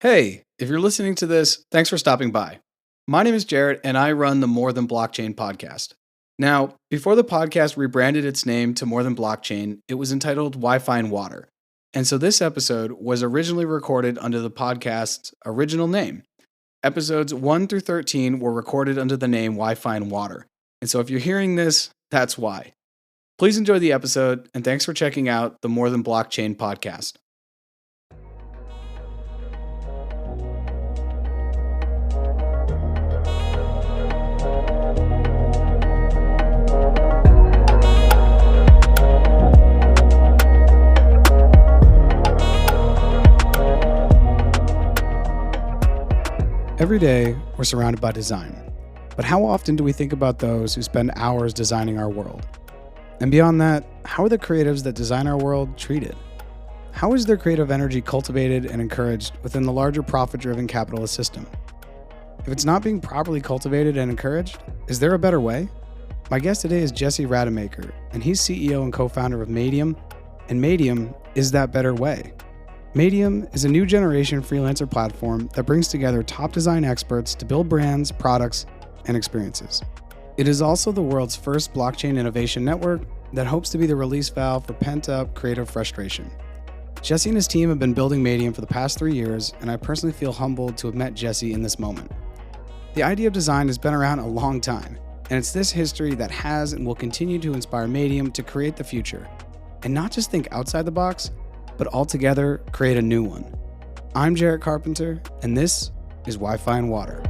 Hey, if you're listening to this, thanks for stopping by. My name is Jarrett, and I run the More Than Blockchain podcast. Now, before the podcast rebranded its name to More Than Blockchain, it was entitled Wi-Fi and Water. And so this episode was originally recorded under the podcast's original name. Episodes 1 through 13 were recorded under the name Wi-Fi and Water. And so if you're hearing this, that's why. Please enjoy the episode, and thanks for checking out the More Than Blockchain podcast. Every day, we're surrounded by design. But how often do we think about those who spend hours designing our world? And beyond that, how are the creatives that design our world treated? How is their creative energy cultivated and encouraged within the larger profit-driven capitalist system? If it's not being properly cultivated and encouraged, is there a better way? My guest today is Jesse Rademacher, and he's CEO and co-founder of Madeium, and Madeium is that better way. Madeium is a new generation freelancer platform that brings together top design experts to build brands, products, and experiences. It is also the world's first blockchain innovation network that hopes to be the release valve for pent-up creative frustration. Jesse and his team have been building Madeium for the past 3 years, and I personally feel humbled to have met Jesse in this moment. The idea of design has been around a long time, and it's this history that has and will continue to inspire Madeium to create the future, and not just think outside the box, but altogether create a new one. I'm Jarrett Carpenter, and this is Wi-Fi and Water.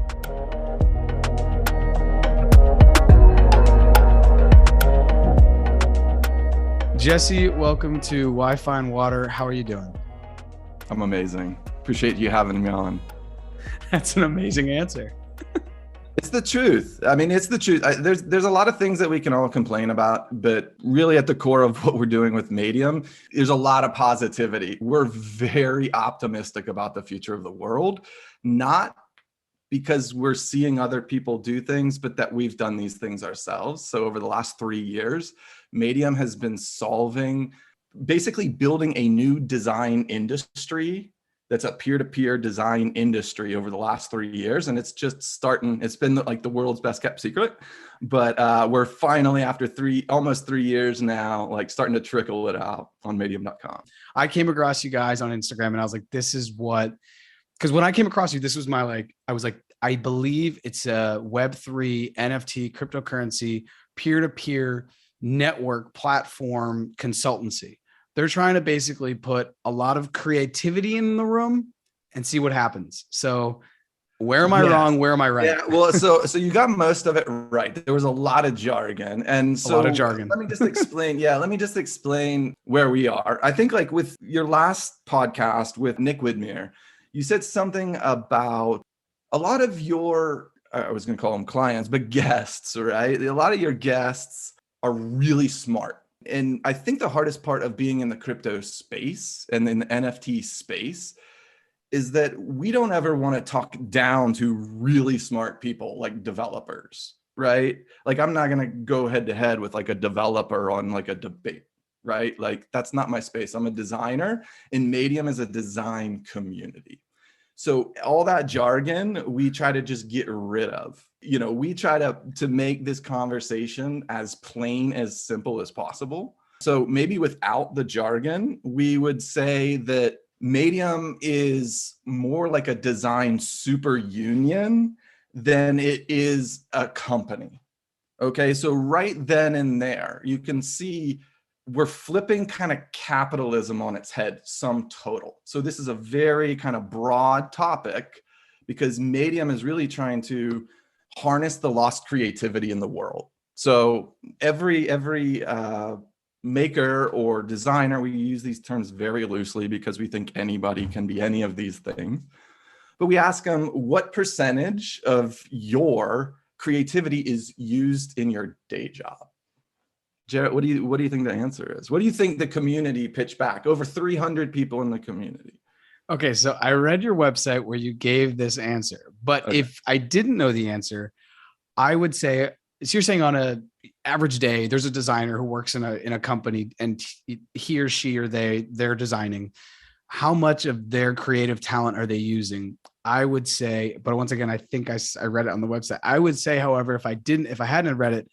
Jesse, welcome to Wi-Fi and Water. How are you doing? I'm amazing. Appreciate you having me on. That's an amazing answer. It's the truth. I mean, it's the truth. There's a lot of things that we can all complain about, but really at the core of what we're doing with Madeium, there's a lot of positivity. We're very optimistic about the future of the world, not because we're seeing other people do things, but that we've done these things ourselves. So over the last 3 years, Madeium has been basically building a new design industry that's a peer-to-peer design industry over the last 3 years. And it's just starting, it's been like the world's best kept secret, but we're finally after almost 3 years now, like starting to trickle it out on Madeium.com. I came across you guys on Instagram and I was like, this is what, because when I came across you, this was I believe it's a Web3 NFT cryptocurrency peer-to-peer network platform consultancy. They're trying to basically put a lot of creativity in the room and see what happens. So where am I wrong? Where am I right? Yeah, well, so you got most of it right. There was a lot of jargon. And so a lot of jargon. Let me just explain where we are. I think like with your last podcast with Nick Widmer, you said something about a lot of your, I was going to call them clients, but guests, right? A lot of your guests are really smart. And I think the hardest part of being in the crypto space and in the NFT space is that we don't ever want to talk down to really smart people like developers, right? Like I'm not going to go head to head with like a developer on like a debate, right? Like that's not my space. I'm a designer, and Madeium is a design community. So all that jargon, we try to just get rid of. You know, we try to make this conversation as plain, as simple as possible. So maybe without the jargon, we would say that Madeium is more like a design super union than it is a company. Okay, so right then and there, you can see we're flipping kind of capitalism on its head, sum total. So this is a very kind of broad topic because Madeium is really trying to harness the lost creativity in the world. So every maker or designer, we use these terms very loosely because we think anybody can be any of these things. But we ask them, what percentage of your creativity is used in your day job? Jarrett, what do you think the answer is? What do you think the community pitched back? Over 300 people in the community. Okay, so I read your website where you gave this answer, but Okay. if I didn't know the answer, I would say, so you're saying on an average day, there's a designer who works in a company and he or she or they're designing. how much of their creative talent are they using? I would say, but once again, I think I read it on the website. I would say, however, if I hadn't read it,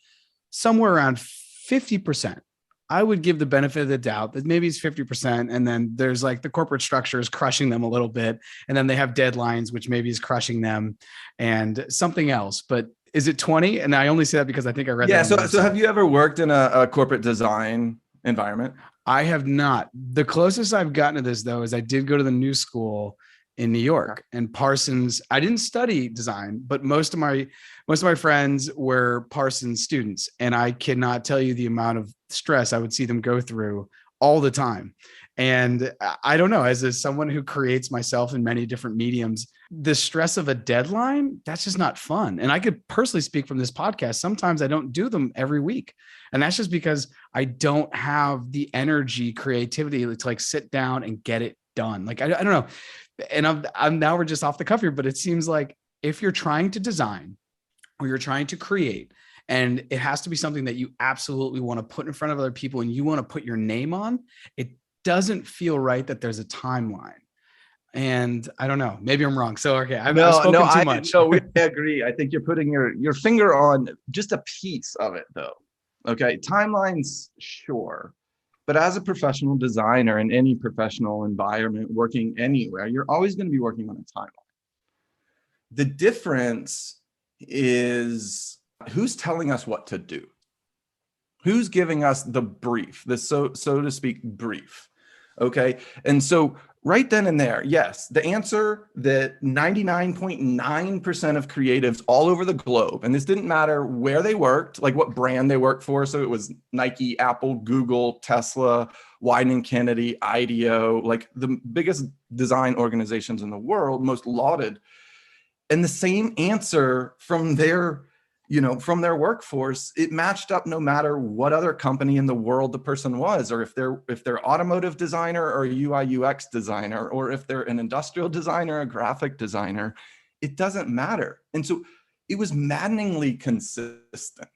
somewhere around 50%. I would give the benefit of the doubt that maybe it's 50%. And then there's like the corporate structure is crushing them a little bit. And then they have deadlines, which maybe is crushing them and something else. But is it 20? And I only say that because I think I read that. So have you ever worked in a corporate design environment? I have not. The closest I've gotten to this, though, is I did go to the New School in New York and Parsons. I didn't study design, but most of my friends were Parsons students, and I cannot tell you the amount of stress I would see them go through all the time. And I don't know, as someone who creates myself in many different mediums, the stress of a deadline, that's just not fun. And I could personally speak from this podcast. Sometimes I don't do them every week. And that's just because I don't have the energy, creativity to like sit down and get it done. Like, I don't know. And I'm now we're just off the cuff here, but it seems like if you're trying to design or you're trying to create, and it has to be something that you absolutely want to put in front of other people and you want to put your name on, it doesn't feel right that there's a timeline. And I don't know, maybe I'm wrong. So, okay, I've spoken too much. No, we agree. I think you're putting your finger on just a piece of it though. Okay, timelines, sure. But as a professional designer in any professional environment, working anywhere, you're always going to be working on a timeline. The difference is who's telling us what to do? Who's giving us the brief, the so to speak brief? Okay, and so right then and there, yes, the answer that 99.9% of creatives all over the globe, and this didn't matter where they worked, like what brand they worked for. So it was Nike, Apple, Google, Tesla, Wieden & Kennedy, IDEO, like the biggest design organizations in the world, most lauded. And the same answer from their workforce, it matched up no matter what other company in the world the person was, or if they're automotive designer or UI UX designer, or if they're an industrial designer, a graphic designer, it doesn't matter. And so it was maddeningly consistent.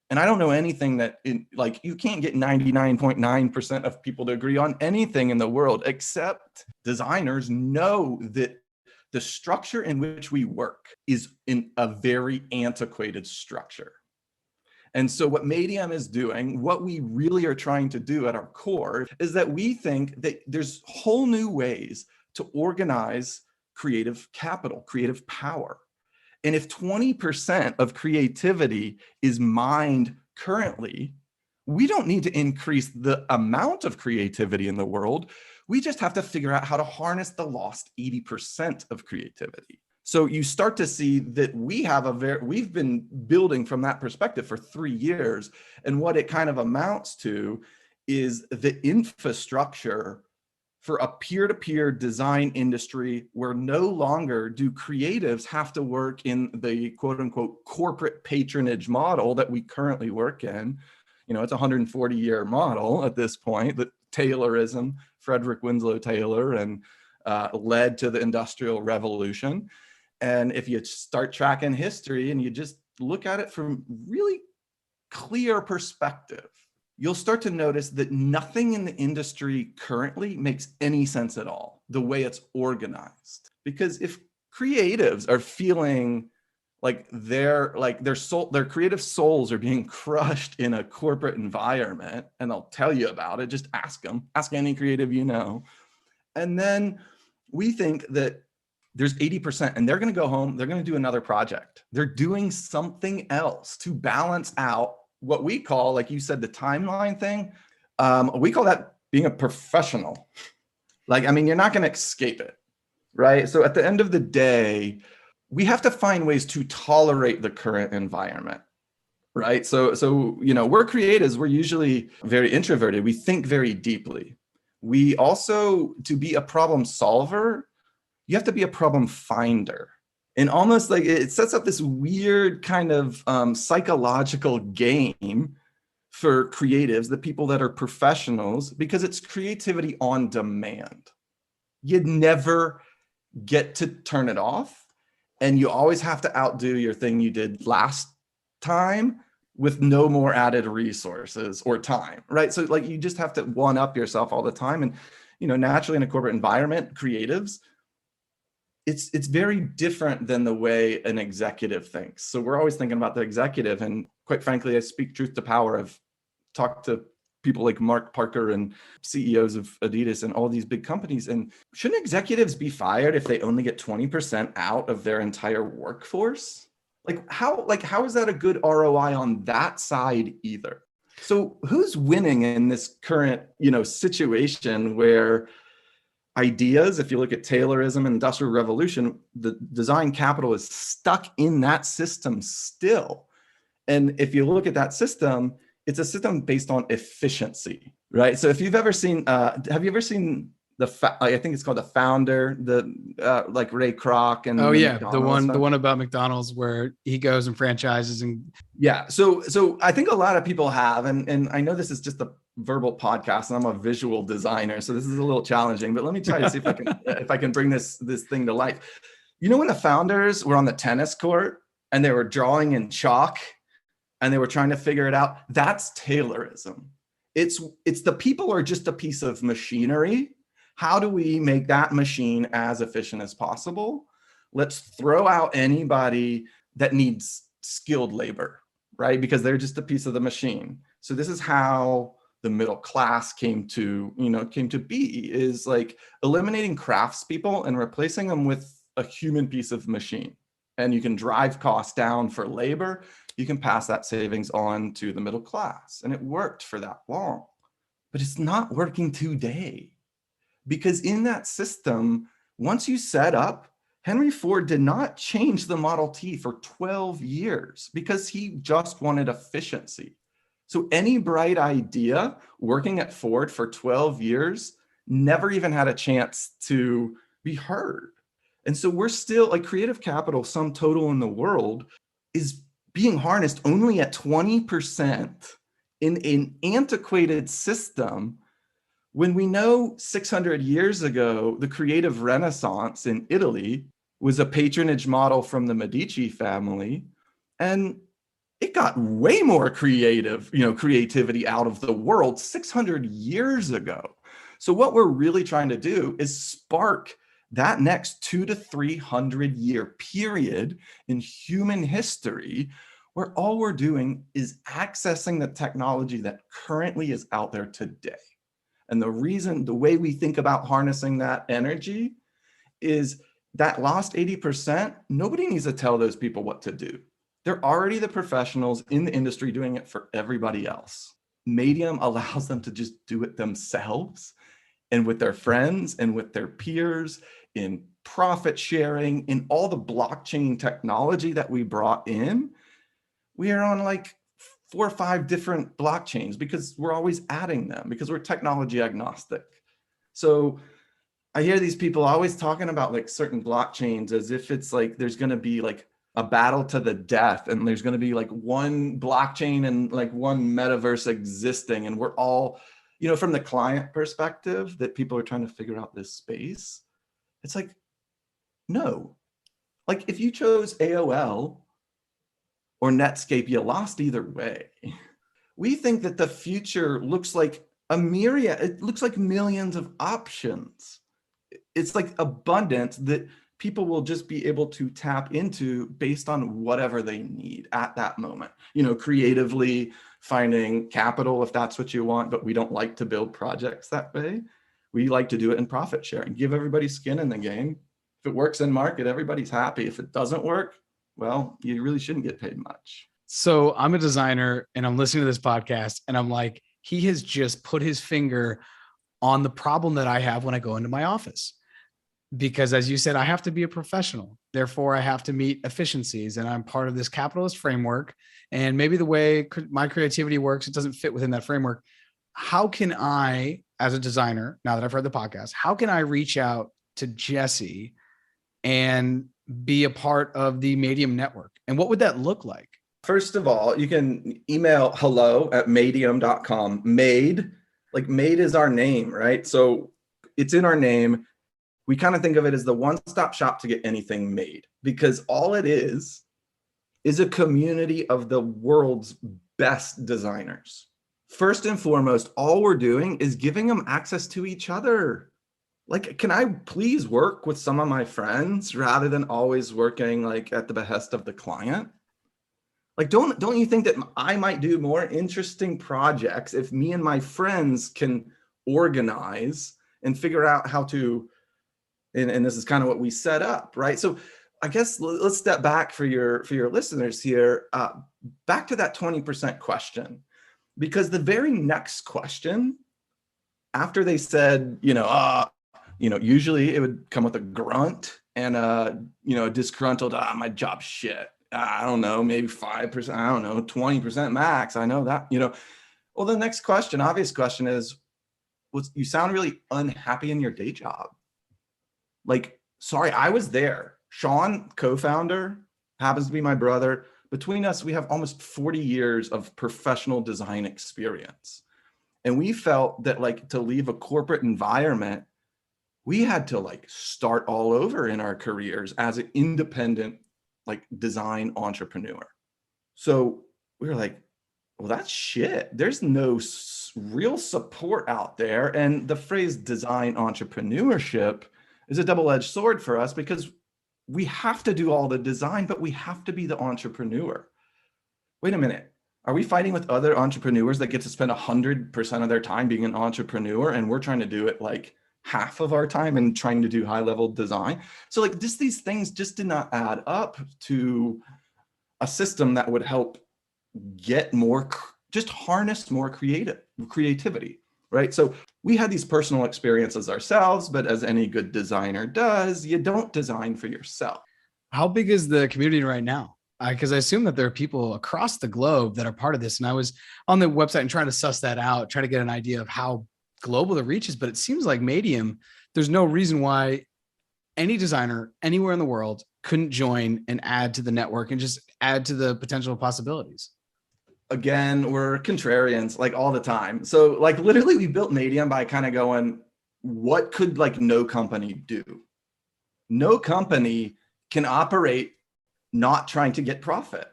And I don't know anything that you can't get 99.9% of people to agree on anything in the world, except designers know that the structure in which we work is in a very antiquated structure. And so what Madeium is doing, what we really are trying to do at our core, is that we think that there's whole new ways to organize creative capital, creative power. And if 20% of creativity is mined currently, we don't need to increase the amount of creativity in the world. We just have to figure out how to harness the lost 80% of creativity. So you start to see that we've been building from that perspective for 3 years. And what it kind of amounts to is the infrastructure for a peer-to-peer design industry where no longer do creatives have to work in the quote unquote corporate patronage model that we currently work in. It's a 140-year model at this point, the Taylorism, Frederick Winslow Taylor, and led to the Industrial Revolution. And if you start tracking history and you just look at it from really clear perspective, you'll start to notice that nothing in the industry currently makes any sense at all, the way it's organized. Because if creatives are feeling like their creative souls are being crushed in a corporate environment, and they'll tell you about it, just ask any creative and then we think that there's 80% and they're going to go home, they're going to do another project, they're doing something else to balance out what we call, like you said, the timeline thing. We call that being a professional. You're not going to escape it, right? So at the end of the day, we have to find ways to tolerate the current environment, right? So we're creatives. We're usually very introverted. We think very deeply. We also, to be a problem solver, you have to be a problem finder. And almost like it sets up this weird kind of psychological game for creatives, the people that are professionals, because it's creativity on demand. You'd never get to turn it off. And you always have to outdo your thing you did last time with no more added resources or time, right? So you just have to one up yourself all the time. naturally in a corporate environment, creatives, it's very different than the way an executive thinks. So we're always thinking about the executive. And quite frankly, I speak truth to power. I've talked to people like Mark Parker and CEOs of Adidas and all these big companies. And shouldn't executives be fired if they only get 20% out of their entire workforce? How is that a good ROI on that side either? So who's winning in this current, situation where ideas, if you look at Taylorism and Industrial Revolution, the design capital is stuck in that system still. And if you look at that system, it's a system based on efficiency, right? So if you've ever seen, have you ever seen I think it's called The Founder, like Ray Kroc and the one about McDonald's where he goes and franchises and So I think a lot of people have, and I know this is just a verbal podcast and I'm a visual designer, so this is a little challenging, but let me try to see if I can bring this thing to life. When the founders were on the tennis court and they were drawing in chalk and they were trying to figure it out, that's Taylorism. It's the people are just a piece of machinery. How do we make that machine as efficient as possible? Let's throw out anybody that needs skilled labor, right? Because they're just a piece of the machine. So this is how the middle class came to be, is like eliminating craftspeople and replacing them with a human piece of machine. And you can drive costs down for labor. You can pass that savings on to the middle class. And it worked for that long, but it's not working today. Because in that system, once you set up, Henry Ford did not change the Model T for 12 years because he just wanted efficiency. So any bright idea working at Ford for 12 years never even had a chance to be heard. And so we're still, like, creative capital, sum total in the world, is being harnessed only at 20% in an antiquated system, when we know 600 years ago, the creative renaissance in Italy was a patronage model from the Medici family, and it got way more creativity out of the world 600 years ago. So what we're really trying to do is spark that next 200 to 300 year period in human history, where all we're doing is accessing the technology that currently is out there today. And the way we think about harnessing that energy is that lost 80%, nobody needs to tell those people what to do. They're already the professionals in the industry doing it for everybody else. Madeium allows them to just do it themselves and with their friends and with their peers, in profit sharing, in all the blockchain technology that we brought in. We are on like 4 or 5 different blockchains because we're always adding them, because we're technology agnostic. So I hear these people always talking about like certain blockchains as if it's like there's going to be like a battle to the death, and there's going to be like one blockchain and like one metaverse existing, and we're all, from the client perspective that people are trying to figure out this space. It's like, no. Like if you chose AOL or Netscape, you lost either way. We think that the future looks like a myriad. It looks like millions of options. It's like abundance that people will just be able to tap into based on whatever they need at that moment. Creatively finding capital if that's what you want, but we don't like to build projects that way. We like to do it in profit sharing, give everybody skin in the game. If it works in market, everybody's happy. If it doesn't work, well, you really shouldn't get paid much. So I'm a designer and I'm listening to this podcast and I'm like, he has just put his finger on the problem that I have when I go into my office. Because as you said, I have to be a professional. Therefore, I have to meet efficiencies, and I'm part of this capitalist framework. And maybe the way my creativity works, it doesn't fit within that framework. How can I, as a designer, now that I've heard the podcast, how can I reach out to Jesse and be a part of the Madeium network? And what would that look like? First of all, you can email hello@madeium.com. Made is our name, right? So it's in our name. We kind of think of it as the one-stop shop to get anything made, because all it is a community of the world's best designers first and foremost, all we're doing is giving them access to each other. Like, can I please work with some of my friends rather than always working like at the behest of the client? Like, don't you think that I might do more interesting projects if me and my friends can organize and figure out how to, and this is kind of what we set up, right? So I guess let's step back for your listeners here, back to that 20% question, because the very next question after they said, usually it would come with a grunt and a disgruntled, my job's shit. I don't know, maybe 5%, I don't know, 20% max. I know that, Well, the next question, obvious question is, you sound really unhappy in your day job. Like, sorry, I was there. Sean, co-founder, happens to be my brother. Between us, we have almost 40 years of professional design experience. And we felt that like to leave a corporate environment, we had to like start all over in our careers as an independent like design entrepreneur. So we were like, well, that's shit. There's no real support out there. And the phrase design entrepreneurship is a double-edged sword for us because we have to do all the design, but we have to be the entrepreneur. Wait a minute. Are we fighting with other entrepreneurs that get to spend 100% of their time being an entrepreneur and we're trying to do it like half of our time and trying to do high level design? So like these things just did not add up to a system that would help get more, just harness more creativity, right? So we had these personal experiences ourselves, but as any good designer does, you don't design for yourself. How big is the community right now? Because I assume that there are people across the globe that are part of this. And I was on the website and trying to suss that out, try to get an idea of how global the reach is. But it seems like Madeium, there's no reason why any designer anywhere in the world couldn't join and add to the network and just add to the potential possibilities. Again, we're contrarians like all the time. So like literally we built Madeium by kind of going, what could like no company do? No company can operate not trying to get profit.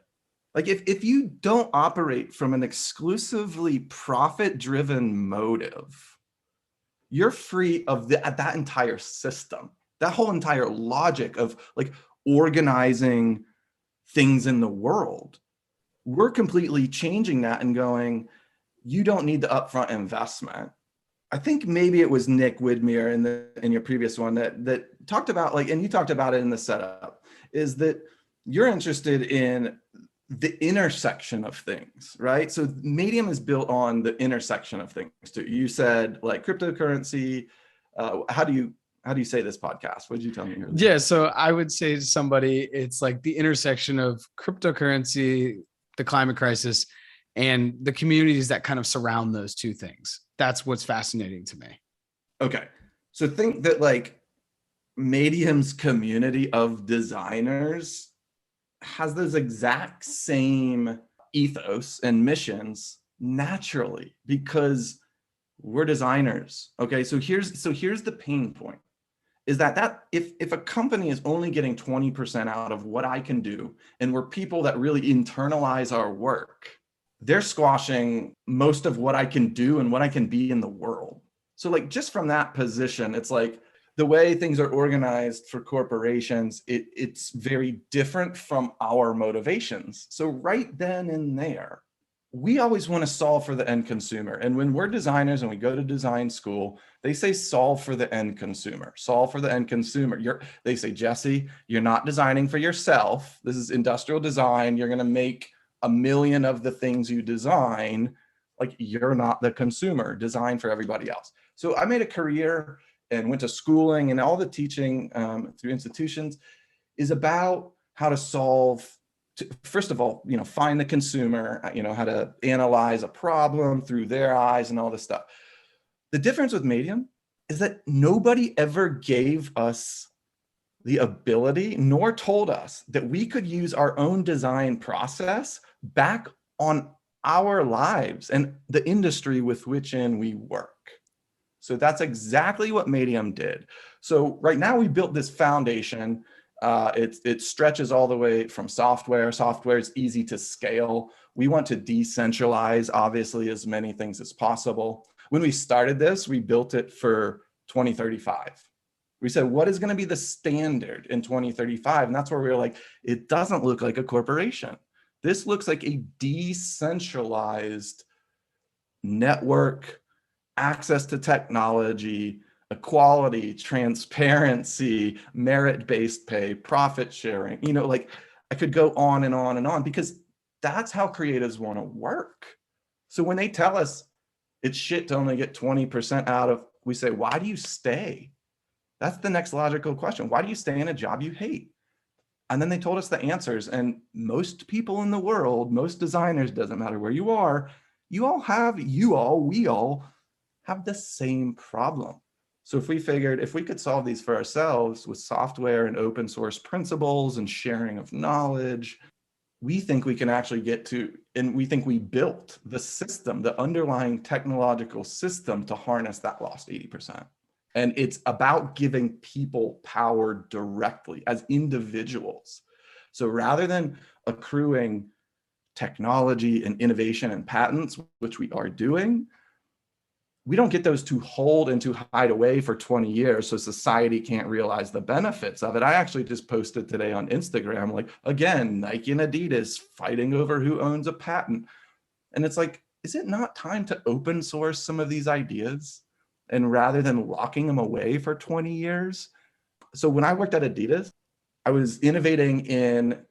Like if you don't operate from an exclusively profit-driven motive, you're free of that entire system, that whole entire logic of like organizing things in the world. We're completely changing that and going, you don't need the upfront investment. I think maybe it was Nick Widmer in your previous one that talked about like, and you talked about it in the setup, is that you're interested in the intersection of things, right? So Madeium is built on the intersection of things too. You said like cryptocurrency. How do you say this podcast? What did you tell me earlier? Yeah, so I would say to somebody, it's like the intersection of cryptocurrency, the climate crisis, and the communities that kind of surround those two things. That's what's fascinating to me. Okay, so think that like Madeium's community of designers has those exact same ethos and missions naturally because we're designers. Okay, so here's the pain point is that if a company is only getting 20% out of what I can do, and we're people that really internalize our work, they're squashing most of what I can do and what I can be in the world. So like just from that position, it's like the way things are organized for corporations, it's very different from our motivations. So right then and there, we always want to solve for the end consumer. And when we're designers and we go to design school, they say solve for the end consumer, solve for the end consumer. They say, Jesse, you're not designing for yourself. This is industrial design. You're going to make 1 million of the things you design. Like you're not the consumer, design for everybody else. So I made a career and went to schooling, and all the teaching through institutions is about how to solve, first of all, find the consumer, how to analyze a problem through their eyes and all this stuff. The difference with Madeium is that nobody ever gave us the ability nor told us that we could use our own design process back on our lives and the industry with which we work. So that's exactly what Madeium did. So right now we built this foundation It stretches all the way from software. Software is easy to scale. We want to decentralize, obviously, as many things as possible. When we started this, we built it for 2035. We said, what is going to be the standard in 2035? And that's where we were like, it doesn't look like a corporation. This looks like a decentralized network, access to technology, equality, transparency, merit-based pay, profit sharing. Like I could go on and on and on, because that's how creatives want to work. So when they tell us it's shit to only get 20% out of, we say, why do you stay? That's the next logical question. Why do you stay in a job you hate? And then they told us the answers. And most people in the world, most designers, doesn't matter where you are, we all have the same problem. So if we figured if we could solve these for ourselves with software and open source principles and sharing of knowledge, we think we can actually get to, and we think we built the system, the underlying technological system to harness that lost 80%. And it's about giving people power directly as individuals. So rather than accruing technology and innovation and patents, which we are doing, we don't get those to hold and to hide away for 20 years so society can't realize the benefits of it. I actually just posted today on Instagram, like, again, Nike and Adidas fighting over who owns a patent. And it's like, is it not time to open source some of these ideas? And rather than locking them away for 20 years. So when I worked at Adidas, I was innovating in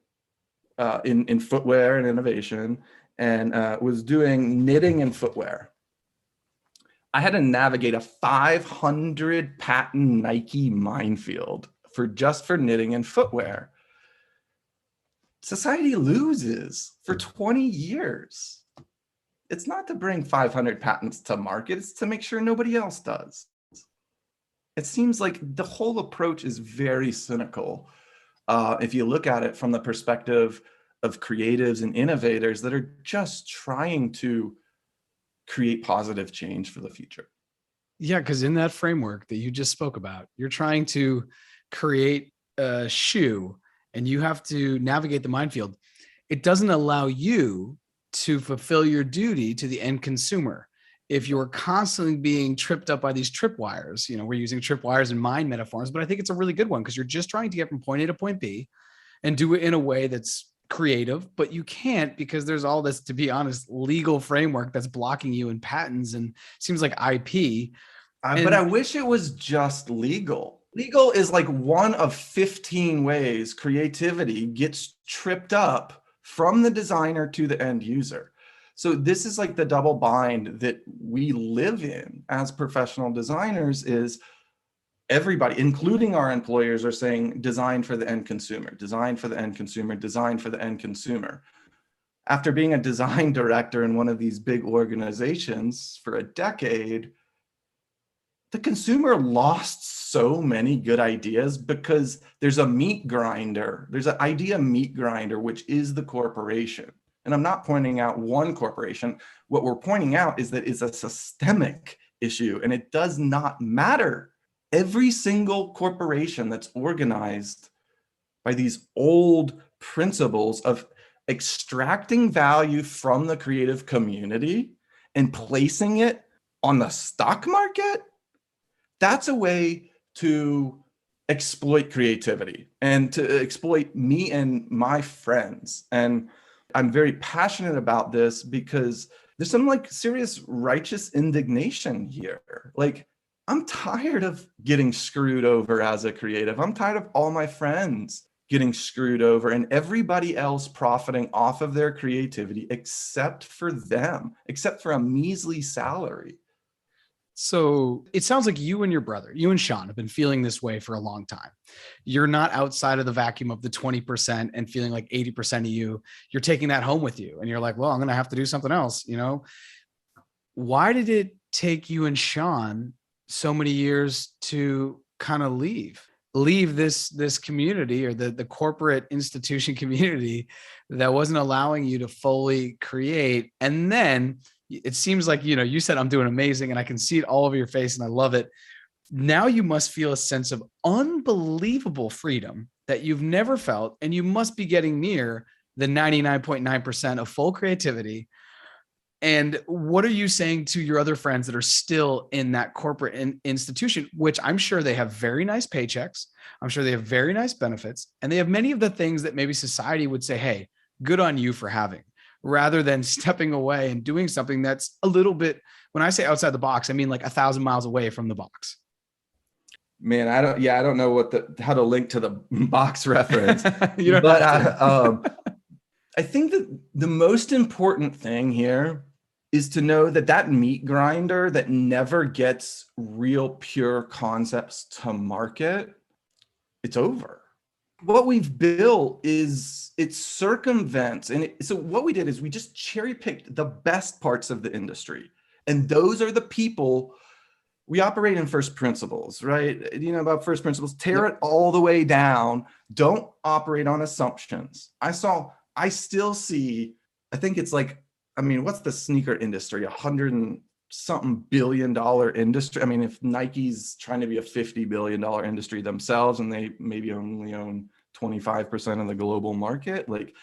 footwear and innovation, and was doing knitting and footwear. I had to navigate a 500 patent Nike minefield for knitting and footwear. Society loses for 20 years. It's not to bring 500 patents to market, it's to make sure nobody else does. It seems like the whole approach is very cynical. If you look at it from the perspective of creatives and innovators that are just trying to create positive change for the future. Yeah, because in that framework that you just spoke about, you're trying to create a shoe and you have to navigate the minefield. It doesn't allow you to fulfill your duty to the end consumer. If you're constantly being tripped up by these tripwires, we're using tripwires in mind metaphors, but I think it's a really good one because you're just trying to get from point A to point B and do it in a way that's creative, but you can't because there's all this, to be honest, legal framework that's blocking you in patents and seems like IP. But I wish it was just legal. Legal is like one of 15 ways creativity gets tripped up from the designer to the end user. So this is like the double bind that we live in as professional designers. Is everybody, including our employers, are saying design for the end consumer, design for the end consumer, design for the end consumer. After being a design director in one of these big organizations for a decade, the consumer lost so many good ideas because there's a meat grinder. There's an idea meat grinder, which is the corporation. And I'm not pointing out one corporation. What we're pointing out is that it's a systemic issue, and it does not matter. Every single corporation that's organized by these old principles of extracting value from the creative community and placing it on the stock market, that's a way to exploit creativity and to exploit me and my friends. And I'm very passionate about this because there's some like serious righteous indignation here. Like, I'm tired of getting screwed over as a creative. I'm tired of all my friends getting screwed over and everybody else profiting off of their creativity except for them, except for a measly salary. So it sounds like you and your brother, you and Sean, have been feeling this way for a long time. You're not outside of the vacuum of the 20% and feeling like 80% of you're taking that home with you. And you're like, well, I'm going to have to do something else. Why did it take you and Sean so many years to kind of leave this community or the corporate institution community that wasn't allowing you to fully create? And then it seems like, you said, I'm doing amazing, and I can see it all over your face and I love it. Now you must feel a sense of unbelievable freedom that you've never felt, and you must be getting near the 99.9% of full creativity. And what are you saying to your other friends that are still in that corporate institution, which I'm sure they have very nice paychecks, I'm sure they have very nice benefits, and they have many of the things that maybe society would say, hey, good on you for having, rather than stepping away and doing something that's a little bit, when I say outside the box, I mean like 1,000 miles away from the box. Man, I don't know how to link to the box reference. You don't but have to. I think that the most important thing here is to know that meat grinder that never gets real pure concepts to market, it's over. What we've built it circumvents. So what we did is we just cherry picked the best parts of the industry. And those are the people. We operate in first principles, right? You know about first principles, tear it all the way down. Don't operate on assumptions. I still see, I think it's like, I mean, what's the sneaker industry? $100 and something billion industry. I mean, if Nike's trying to be a $50 billion industry themselves and they maybe only own 25% of the global market, like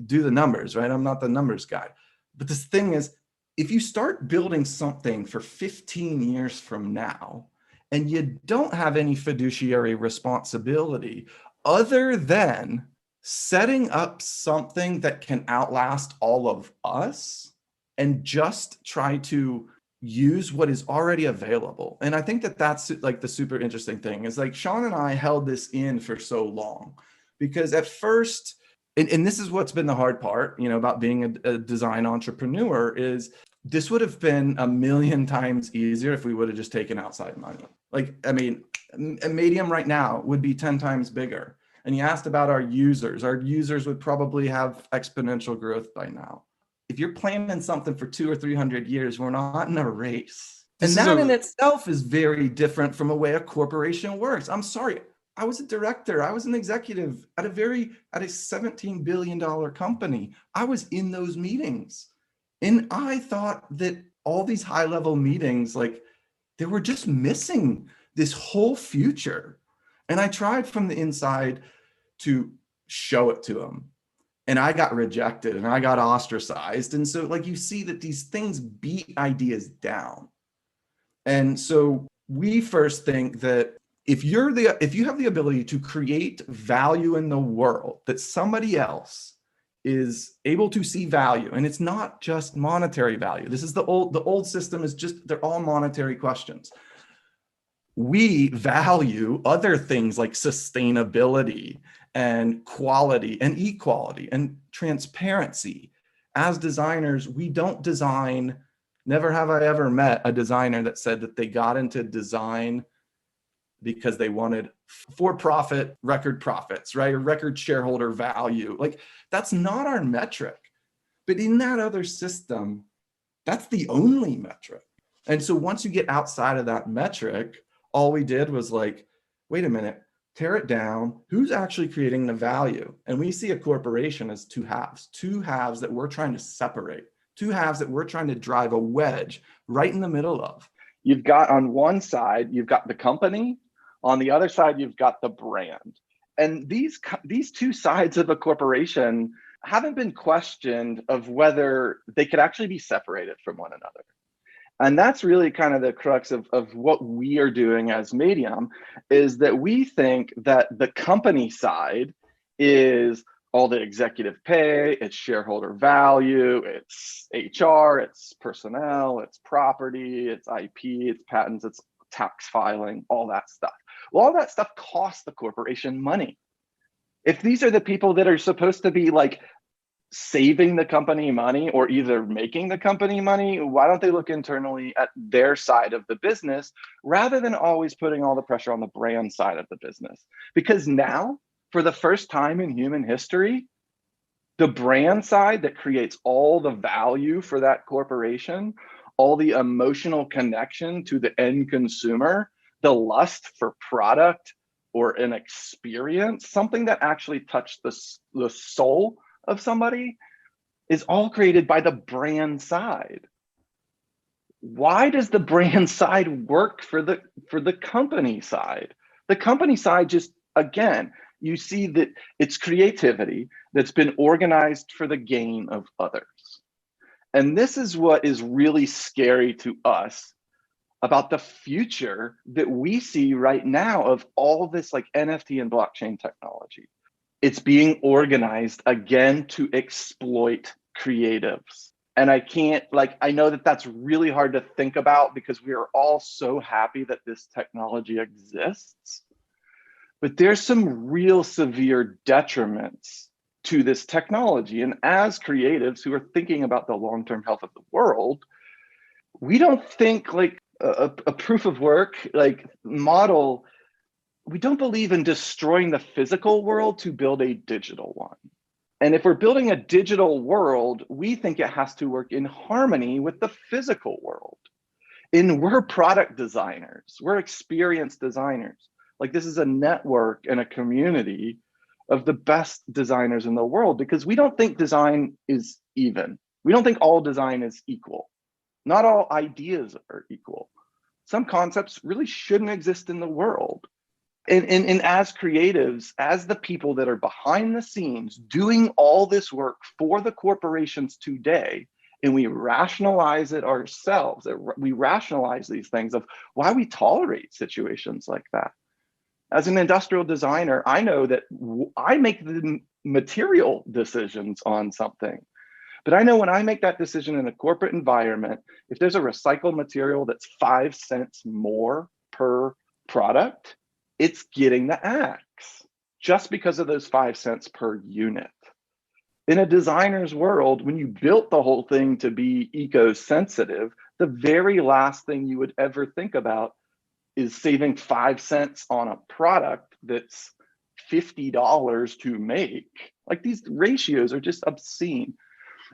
do the numbers, right? I'm not the numbers guy. But this thing is, if you start building something for 15 years from now and you don't have any fiduciary responsibility other than setting up something that can outlast all of us and just try to use what is already available. And I think that's like the super interesting thing is like Sean and I held this in for so long because at first, and this is what's been the hard part, you know, about being a design entrepreneur is this would have been a million times easier if we would have just taken outside money. Like, I mean, a Madeium right now would be 10 times bigger. And you asked about our users would probably have exponential growth by now. If you're planning something for 200 or 300 years, we're not in a race. And that in itself is very different from a way a corporation works. I'm sorry. I was a director. I was an executive at a $17 billion company. I was in those meetings. And I thought that all these high level meetings, like they were just missing this whole future. And I tried from the inside to show it to them. And I got rejected and I got ostracized. And so like you see that these things beat ideas down. And so we first think that if you have the ability to create value in the world that somebody else is able to see value, and it's not just monetary value. This is the old system is just, they're all monetary questions. We value other things like sustainability and quality and equality and transparency. As designers, we don't design, never have I ever met a designer that said that they got into design because they wanted for-profit record profits, right? Or record shareholder value. Like that's not our metric. But in that other system, that's the only metric. And so once you get outside of that metric, all we did was like, wait a minute, tear it down. Who's actually creating the value? And we see a corporation as two halves that we're trying to separate, two halves that we're trying to drive a wedge right in the middle of. You've got on one side, you've got the company. On the other side, you've got the brand. And these two sides of a corporation haven't been questioned of whether they could actually be separated from one another. And that's really kind of the crux of what we are doing as Madeium, is that we think that the company side is all the executive pay, it's shareholder value, it's HR, it's personnel, it's property, it's IP, it's patents, it's tax filing, all that stuff. Well, all that stuff costs the corporation money. If these are the people that are supposed to be like saving the company money or either making the company money, why don't they look internally at their side of the business rather than always putting all the pressure on the brand side of the business? Because now, for the first time in human history, the brand side that creates all the value for that corporation, all the emotional connection to the end consumer, the lust for product or an experience, something that actually touched the soul of somebody, is all created by the brand side. Why does the brand side work for the company side? The company side just, again, You see that it's creativity that's been organized for the gain of others. And this is what is really scary to us about the future that we see right now of all this like NFT and blockchain technology. It's being organized again to exploit creatives. And I know that that's really hard to think about because we are all so happy that this technology exists. But there's some real severe detriments to this technology. And as creatives who are thinking about the long-term health of the world, we don't think like a proof of work like model. We don't believe in destroying the physical world to build a digital one. And if we're building a digital world, we think it has to work in harmony with the physical world. And we're product designers, we're experienced designers. Like this is a network and a community of the best designers in the world because we don't think design is even. We don't think all design is equal. Not all ideas are equal. Some concepts really shouldn't exist in the world. And as creatives, as the people that are behind the scenes doing all this work for the corporations today, and we rationalize it ourselves, we rationalize these things of why we tolerate situations like that. As an industrial designer, I know that I make the material decisions on something. But I know when I make that decision in a corporate environment, if there's a recycled material that's 5 cents more per product, it's getting the axe just because of those 5 cents per unit. In a designer's world, when you built the whole thing to be eco-sensitive, the very last thing you would ever think about is saving 5 cents on a product that's $50 to make. Like these ratios are just obscene.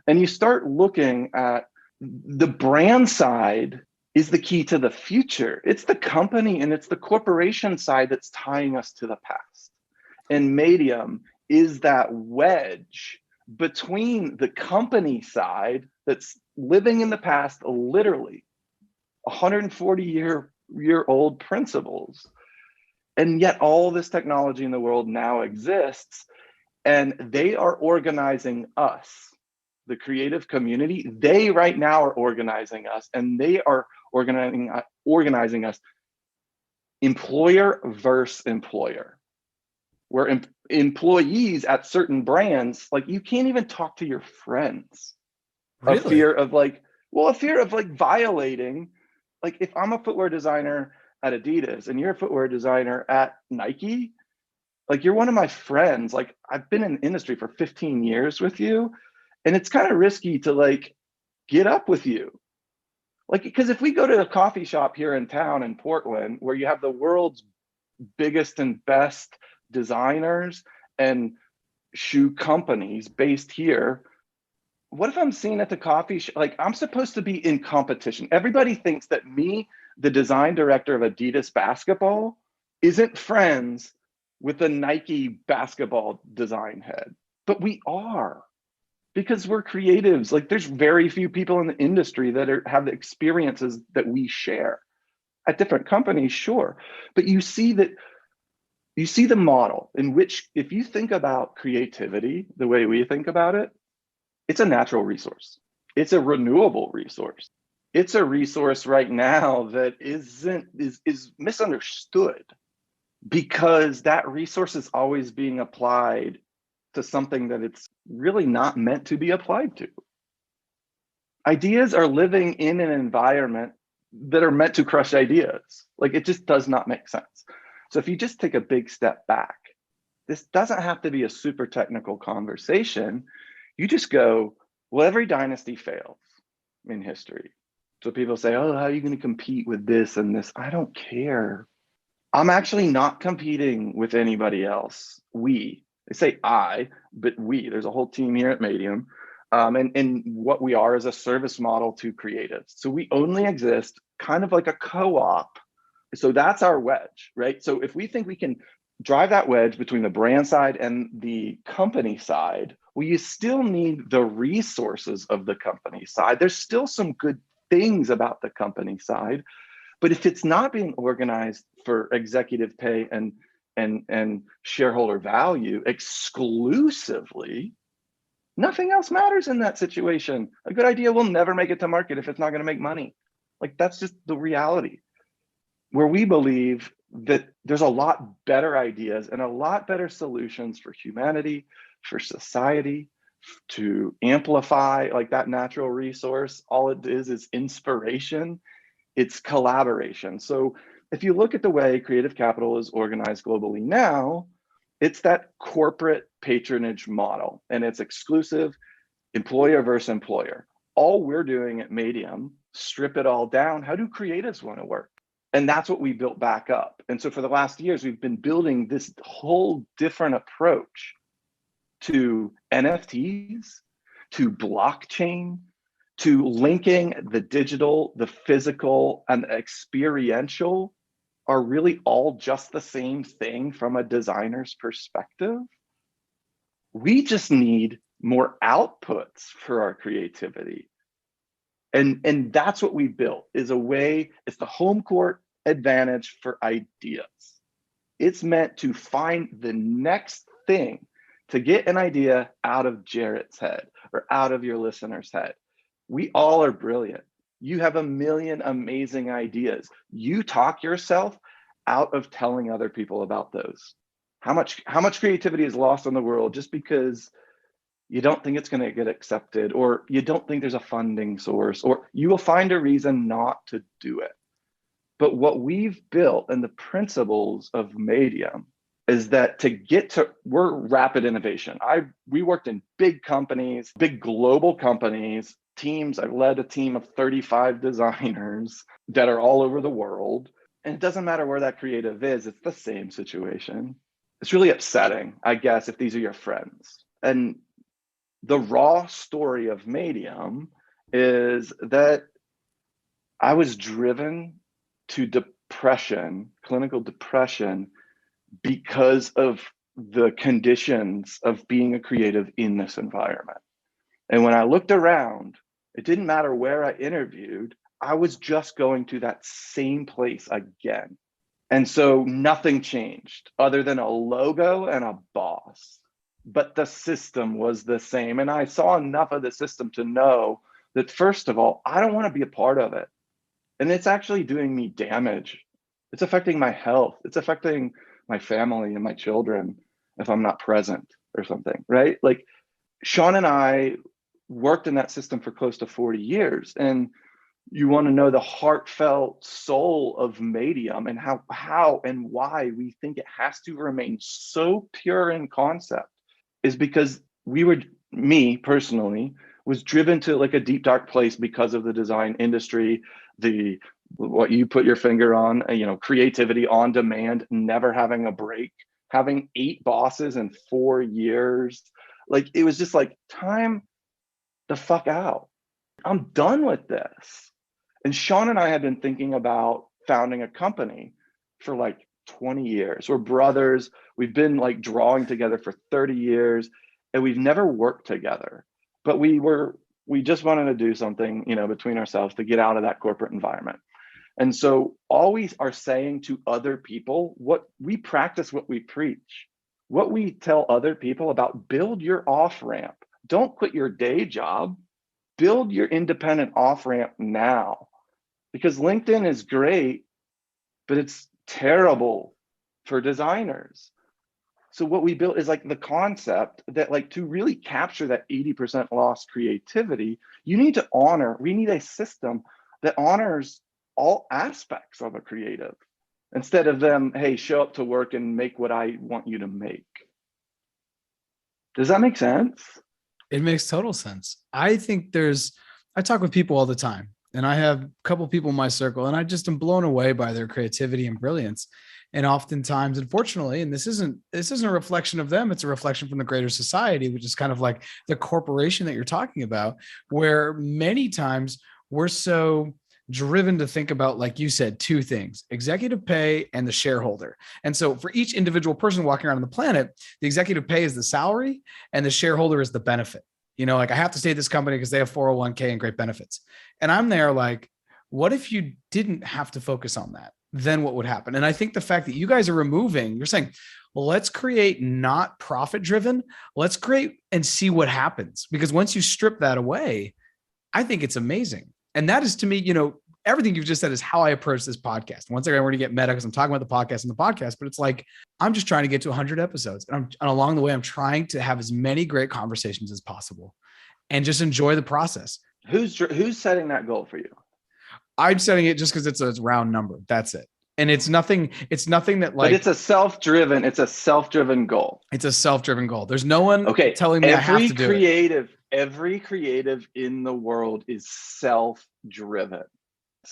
And you start looking at the brand side is the key to the future. It's the company and it's the corporation side that's tying us to the past. And Madeium is that wedge between the company side that's living in the past, literally 140-year-old principles. And yet all this technology in the world now exists, and they are organizing us, the creative community. They right now are organizing us, and they are organizing us employer versus employer, where employees at certain brands, like you can't even talk to your friends. Really? A fear of violating. Like if I'm a footwear designer at Adidas and you're a footwear designer at Nike, like you're one of my friends. Like I've been in the industry for 15 years with you, and it's kind of risky to like get up with you. Like, because if we go to a coffee shop here in town in Portland, where you have the world's biggest and best designers and shoe companies based here, what if I'm seen at the coffee shop? Like I'm supposed to be in competition. Everybody thinks that me, the design director of Adidas basketball, isn't friends with the Nike basketball design head, but we are. Because we're creatives. Like there's very few people in the industry that have the experiences that we share at different companies, sure. But you see the model in which, if you think about creativity the way we think about it, it's a natural resource. It's a renewable resource. It's a resource right now that is misunderstood because that resource is always being applied to something that it's really not meant to be applied to. Ideas are living in an environment that are meant to crush ideas. Like it just does not make sense. So if you just take a big step back, this doesn't have to be a super technical conversation. You just go, well, every dynasty fails in history. So people say, oh, how are you going to compete with this and this? I don't care. I'm actually not competing with anybody else. They say I, but we. There's a whole team here at Madeium. And what we are is a service model to creatives. So we only exist kind of like a co-op. So that's our wedge, right? So if we think we can drive that wedge between the brand side and the company side, well, you still need the resources of the company side. There's still some good things about the company side. But if it's not being organized for executive pay and and shareholder value exclusively, nothing else matters in that situation. A good idea will never make it to market if it's not going to make money. Like, that's just the reality. Where we believe that there's a lot better ideas and a lot better solutions for humanity, for society, to amplify like that natural resource. All it is inspiration, it's collaboration. So if you look at the way creative capital is organized globally now, it's that corporate patronage model, and it's exclusive, employer versus employer. All we're doing at Madeium, strip it all down. How do creatives want to work? And that's what we built back up. And so for the last years, we've been building this whole different approach to NFTs, to blockchain, to linking the digital, the physical, and the experiential are really all just the same thing from a designer's perspective. We just need more outputs for our creativity. And that's what we built, is a way, it's the home court advantage for ideas. It's meant to find the next thing to get an idea out of Jarrett's head or out of your listener's head. We all are brilliant. You have a million amazing ideas. You talk yourself out of telling other people about those. How much creativity is lost in the world just because you don't think it's going to get accepted, or you don't think there's a funding source, or you will find a reason not to do it. But what we've built and the principles of Madeium is that we're rapid innovation. We worked in big companies, big global companies, teams. I've led a team of 35 designers that are all over the world. And it doesn't matter where that creative is, it's the same situation. It's really upsetting, I guess, if these are your friends. And the raw story of Madeium is that I was driven to depression, clinical depression, because of the conditions of being a creative in this environment. And when I looked around, it didn't matter where I interviewed, I was just going to that same place again. And so nothing changed other than a logo and a boss. But the system was the same. And I saw enough of the system to know that, first of all, I don't want to be a part of it. And it's actually doing me damage. It's affecting my health. It's affecting my family and my children if I'm not present or something, right? Like, Sean and I worked in that system for close to 40 years. And you want to know the heartfelt soul of Madeium and how and why we think it has to remain so pure in concept, is because me personally, was driven to like a deep, dark place because of the design industry, what you put your finger on, creativity on demand, never having a break, having 8 bosses in 4 years. Like, it was just like, time the fuck out. I'm done with this. And Sean and I had been thinking about founding a company for like 20 years. We're brothers. We've been like drawing together for 30 years, and we've never worked together. But we just wanted to do something, between ourselves to get out of that corporate environment. And so always are saying to other people, what we practice, what we preach, what we tell other people about: build your off-ramp. Don't quit your day job. Build your independent off-ramp now. Because LinkedIn is great, but it's terrible for designers. So what we built is like the concept that, like, to really capture that 80% lost creativity, we need a system that honors all aspects of a creative, instead of them, hey, show up to work and make what I want you to make. Does that make sense? It makes total sense. I think I talk with people all the time, and I have a couple people in my circle, and I just am blown away by their creativity and brilliance. And oftentimes, unfortunately, and this isn't a reflection of them, it's a reflection from the greater society, which is kind of like the corporation that you're talking about, where many times we're so driven to think about, like you said, 2 things: executive pay and the shareholder. And so for each individual person walking around on the planet, the executive pay is the salary and the shareholder is the benefit. Like, I have to stay at this company because they have 401k and great benefits. And I'm there like, what if you didn't have to focus on that? then what would happen? And I think the fact that you guys are removing, you're saying, well, let's create not profit driven. Let's create and see what happens. Because once you strip that away, I think it's amazing. And that is, to me, everything you've just said is how I approach this podcast. Once again, we're going to get meta because I'm talking about the podcast and the podcast, but it's like, I'm just trying to get to 100 episodes. And along the way, I'm trying to have as many great conversations as possible and just enjoy the process. Who's setting that goal for you? I'm setting it just because it's a round number. That's it. And it's nothing that like, but it's a self-driven goal. It's a self-driven goal. There's no one telling me I have to do it. Every creative in the world is self-driven.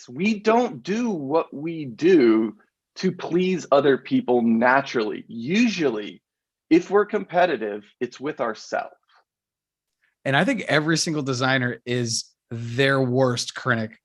We don't do what we do to please other people naturally. Usually, if we're competitive, it's with ourselves. And I think every single designer is their worst critic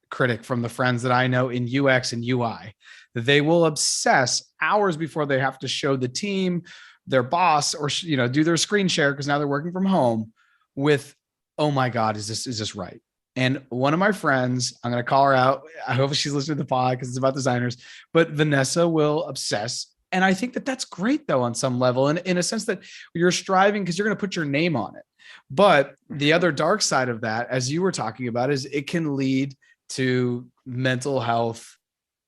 from the friends that I know in UX and UI. They will obsess hours before they have to show the team, their boss, or do their screen share because now they're working from home with, oh my God, is this right? And one of my friends, I'm going to call her out. I hope she's listening to the pod because it's about designers, but Vanessa will obsess. And I think that that's great though, on some level, and in a sense that you're striving because you're going to put your name on it. But the other dark side of that, as you were talking about, is it can lead to mental health.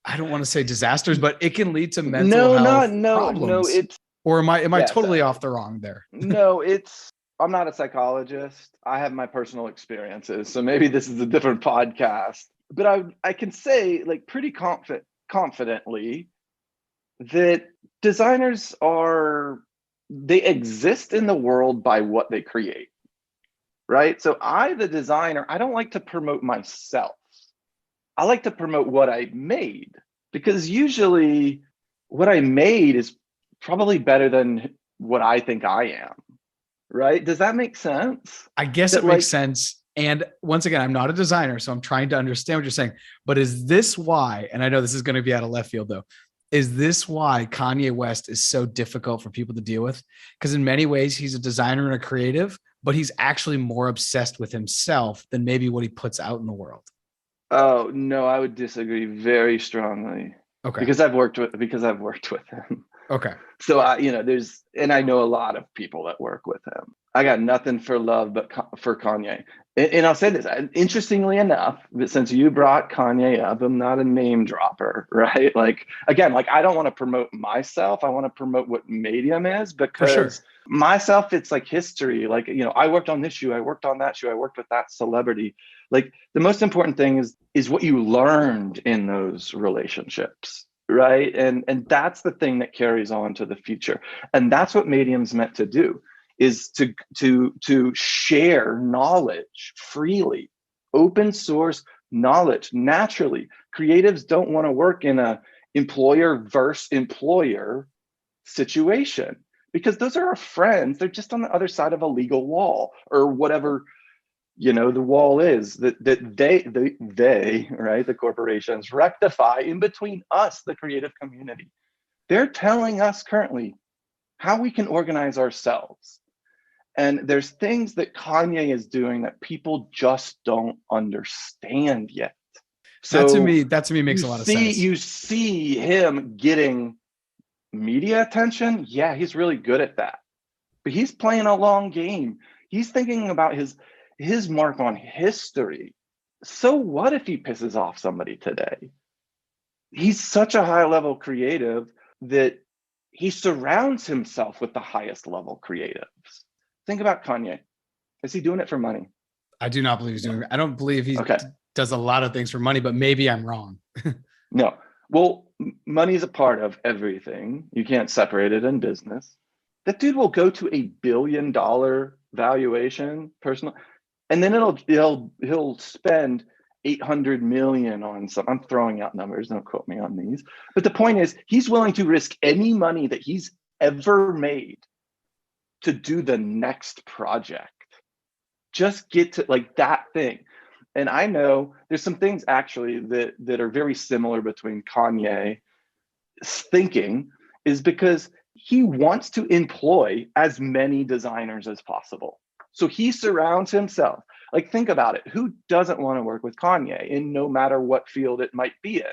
I don't want to say disasters, but it can lead to mental health problems. Or am I totally off the wrong there? No, I'm not a psychologist. I have my personal experiences. So maybe this is a different podcast, but I can say like pretty confidently that designers they exist in the world by what they create, right? So the designer, I don't like to promote myself. I like to promote what I made, because usually what I made is probably better than what I think I am. Right? Does that make sense? I guess it makes sense. And once again, I'm not a designer, so I'm trying to understand what you're saying. But is this why, and I know this is going to be out of left field though, is this why Kanye West is so difficult for people to deal with? Because in many ways, he's a designer and a creative, but he's actually more obsessed with himself than maybe what he puts out in the world. Oh, no, I would disagree very strongly. Okay. Because I've worked with him. Okay. So I know a lot of people that work with him. I got nothing for love but for Kanye. And I'll say this, interestingly enough, but since you brought Kanye up, I'm not a name dropper, right? Like, again, like I don't want to promote myself. I want to promote what Madeium is, because myself, it's like history. Like, I worked on this shoe, I worked on that shoe, I worked with that celebrity. Like the most important thing is what you learned in those relationships. Right. And that's the thing that carries on to the future. And that's what Madeium's meant to do, is to share knowledge freely, open source knowledge naturally. Creatives don't want to work in a employer versus employer situation, because those are our friends. They're just on the other side of a legal wall or whatever the wall is that they, right, the corporations rectify in between us, the creative community. They're telling us currently how we can organize ourselves. And there's things that Kanye is doing that people just don't understand yet. So that to me makes a lot of sense. You see him getting media attention. Yeah, he's really good at that. But he's playing a long game. He's thinking about his mark on history. So what if he pisses off somebody today? He's such a high level creative that he surrounds himself with the highest level creatives. Think about Kanye. Is he doing it for money? I do not believe he's doing it. I don't believe he does a lot of things for money, but maybe I'm wrong. No. Well, money is a part of everything. You can't separate it in business. That dude will go to $1 billion valuation personal, and then he'll spend 800 million on some. I'm throwing out numbers, don't quote me on these. But the point is, he's willing to risk any money that he's ever made to do the next project. Just get to like that thing. And I know there's some things actually that are very similar between Kanye's thinking, is because he wants to employ as many designers as possible. So he surrounds himself. Like, think about it. Who doesn't want to work with Kanye in no matter what field it might be in?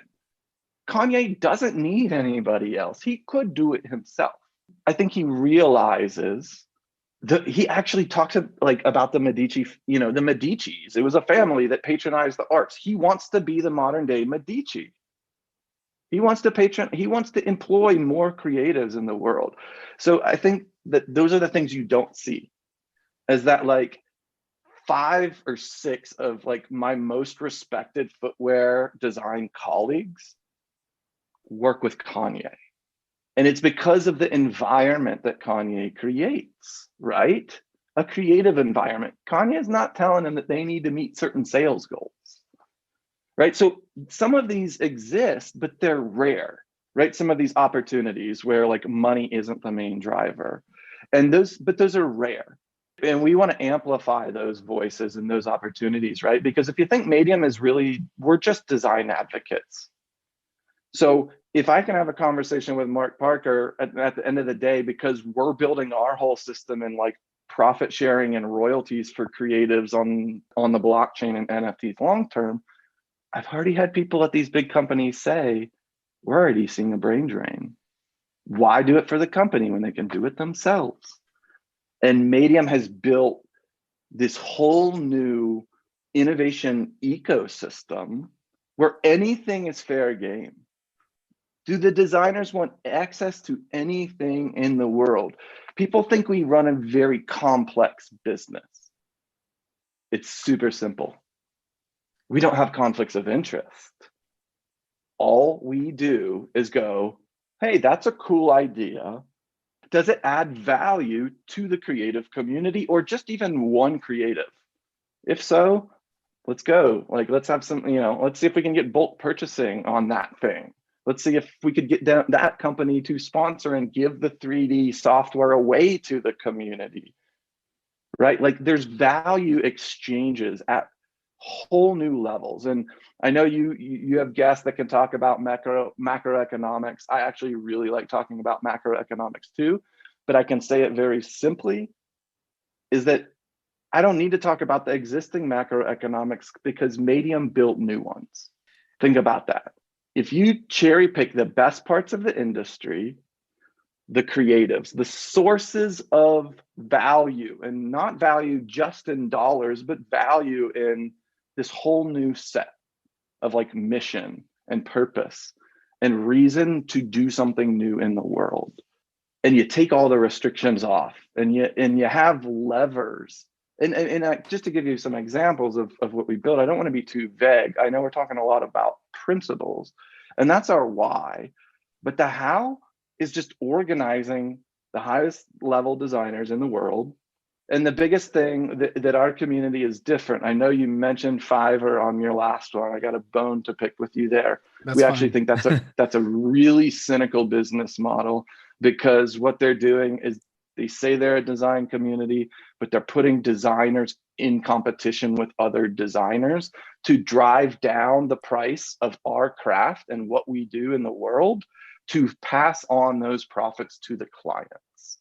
Kanye doesn't need anybody else. He could do it himself. I think he realizes that he actually talks about the Medici, the Medicis. It was a family that patronized the arts. He wants to be the modern day Medici. He wants to employ more creatives in the world. So I think that those are the things you don't see, is that like 5 or 6 of like my most respected footwear design colleagues work with Kanye. And it's because of the environment that Kanye creates, right? A creative environment. Kanye is not telling them that they need to meet certain sales goals, right? So some of these exist, but they're rare, right? Some of these opportunities where like money isn't the main driver. And those are rare. And we want to amplify those voices and those opportunities, right? Because if you think Madeium is we're just design advocates. So if I can have a conversation with Mark Parker at the end of the day, because we're building our whole system in like profit sharing and royalties for creatives on the blockchain and NFTs long term, I've already had people at these big companies say, we're already seeing a brain drain. Why do it for the company when they can do it themselves? And Madeium has built this whole new innovation ecosystem where anything is fair game. Do the designers want access to anything in the world? People think we run a very complex business. It's super simple. We don't have conflicts of interest. All we do is go, hey, that's a cool idea. Does it add value to the creative community or just even one creative? If so, let's go. Like, let's have some, let's see if we can get bulk purchasing on that thing. Let's see if we could get that company to sponsor and give the 3D software away to the community, right? Like there's value exchanges at whole new levels. And I know you have guests that can talk about macroeconomics. I actually really like talking about macroeconomics too, but I can say it very simply, is that I don't need to talk about the existing macroeconomics because Madeium built new ones. Think about that. If you cherry pick the best parts of the industry, the creatives, the sources of value, and not value just in dollars, but value in this whole new set of like mission and purpose and reason to do something new in the world. And you take all the restrictions off and you have levers. And just to give you some examples of what we built, I don't want to be too vague. I know we're talking a lot about principles, and that's our why. But the how is just organizing the highest level designers in the world. And the biggest thing that our community is different. I know you mentioned Fiverr on your last one. I got a bone to pick with you there. That's we fine. Actually think that's a really cynical business model, because what they're doing is they say they're a design community, but they're putting designers in competition with other designers to drive down the price of our craft and what we do in the world to pass on those profits to the clients.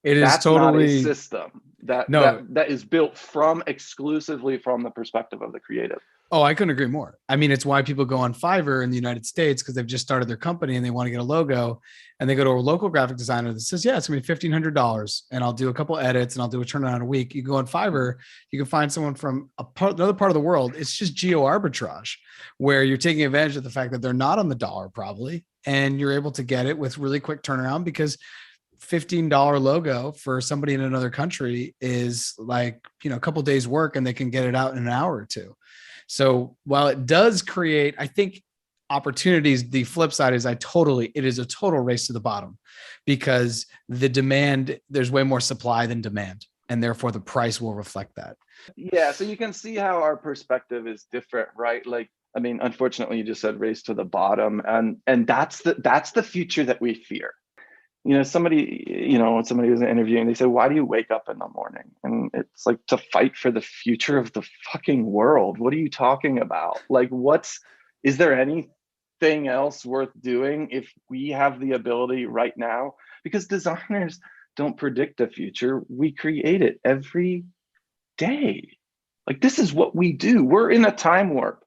That's totally not a system that is built exclusively from the perspective of the creative. Oh, I couldn't agree more. I mean, it's why people go on Fiverr in the United States, because they've just started their company and they want to get a logo, and they go to a local graphic designer that says, yeah, it's gonna be $1,500 and I'll do a couple edits and I'll do a turnaround a week. You go on Fiverr, you can find someone from another part of the world. It's just geo arbitrage, where you're taking advantage of the fact that they're not on the dollar probably, and you're able to get it with really quick turnaround, because $15 logo for somebody in another country is like, a couple of days work and they can get it out in an hour or two. So while it does create, I think, opportunities, the flip side is it is a total race to the bottom, because the demand, there's way more supply than demand, and therefore the price will reflect that. Yeah, so you can see how our perspective is different, right? Like, I mean, unfortunately, you just said race to the bottom, and that's the future that we fear. Somebody was interviewing, they said, why do you wake up in the morning? And it's like, to fight for the future of the fucking world. What are you talking about? Like, is there anything else worth doing if we have the ability right now? Because designers don't predict the future. We create it every day. Like, this is what we do. We're in a time warp.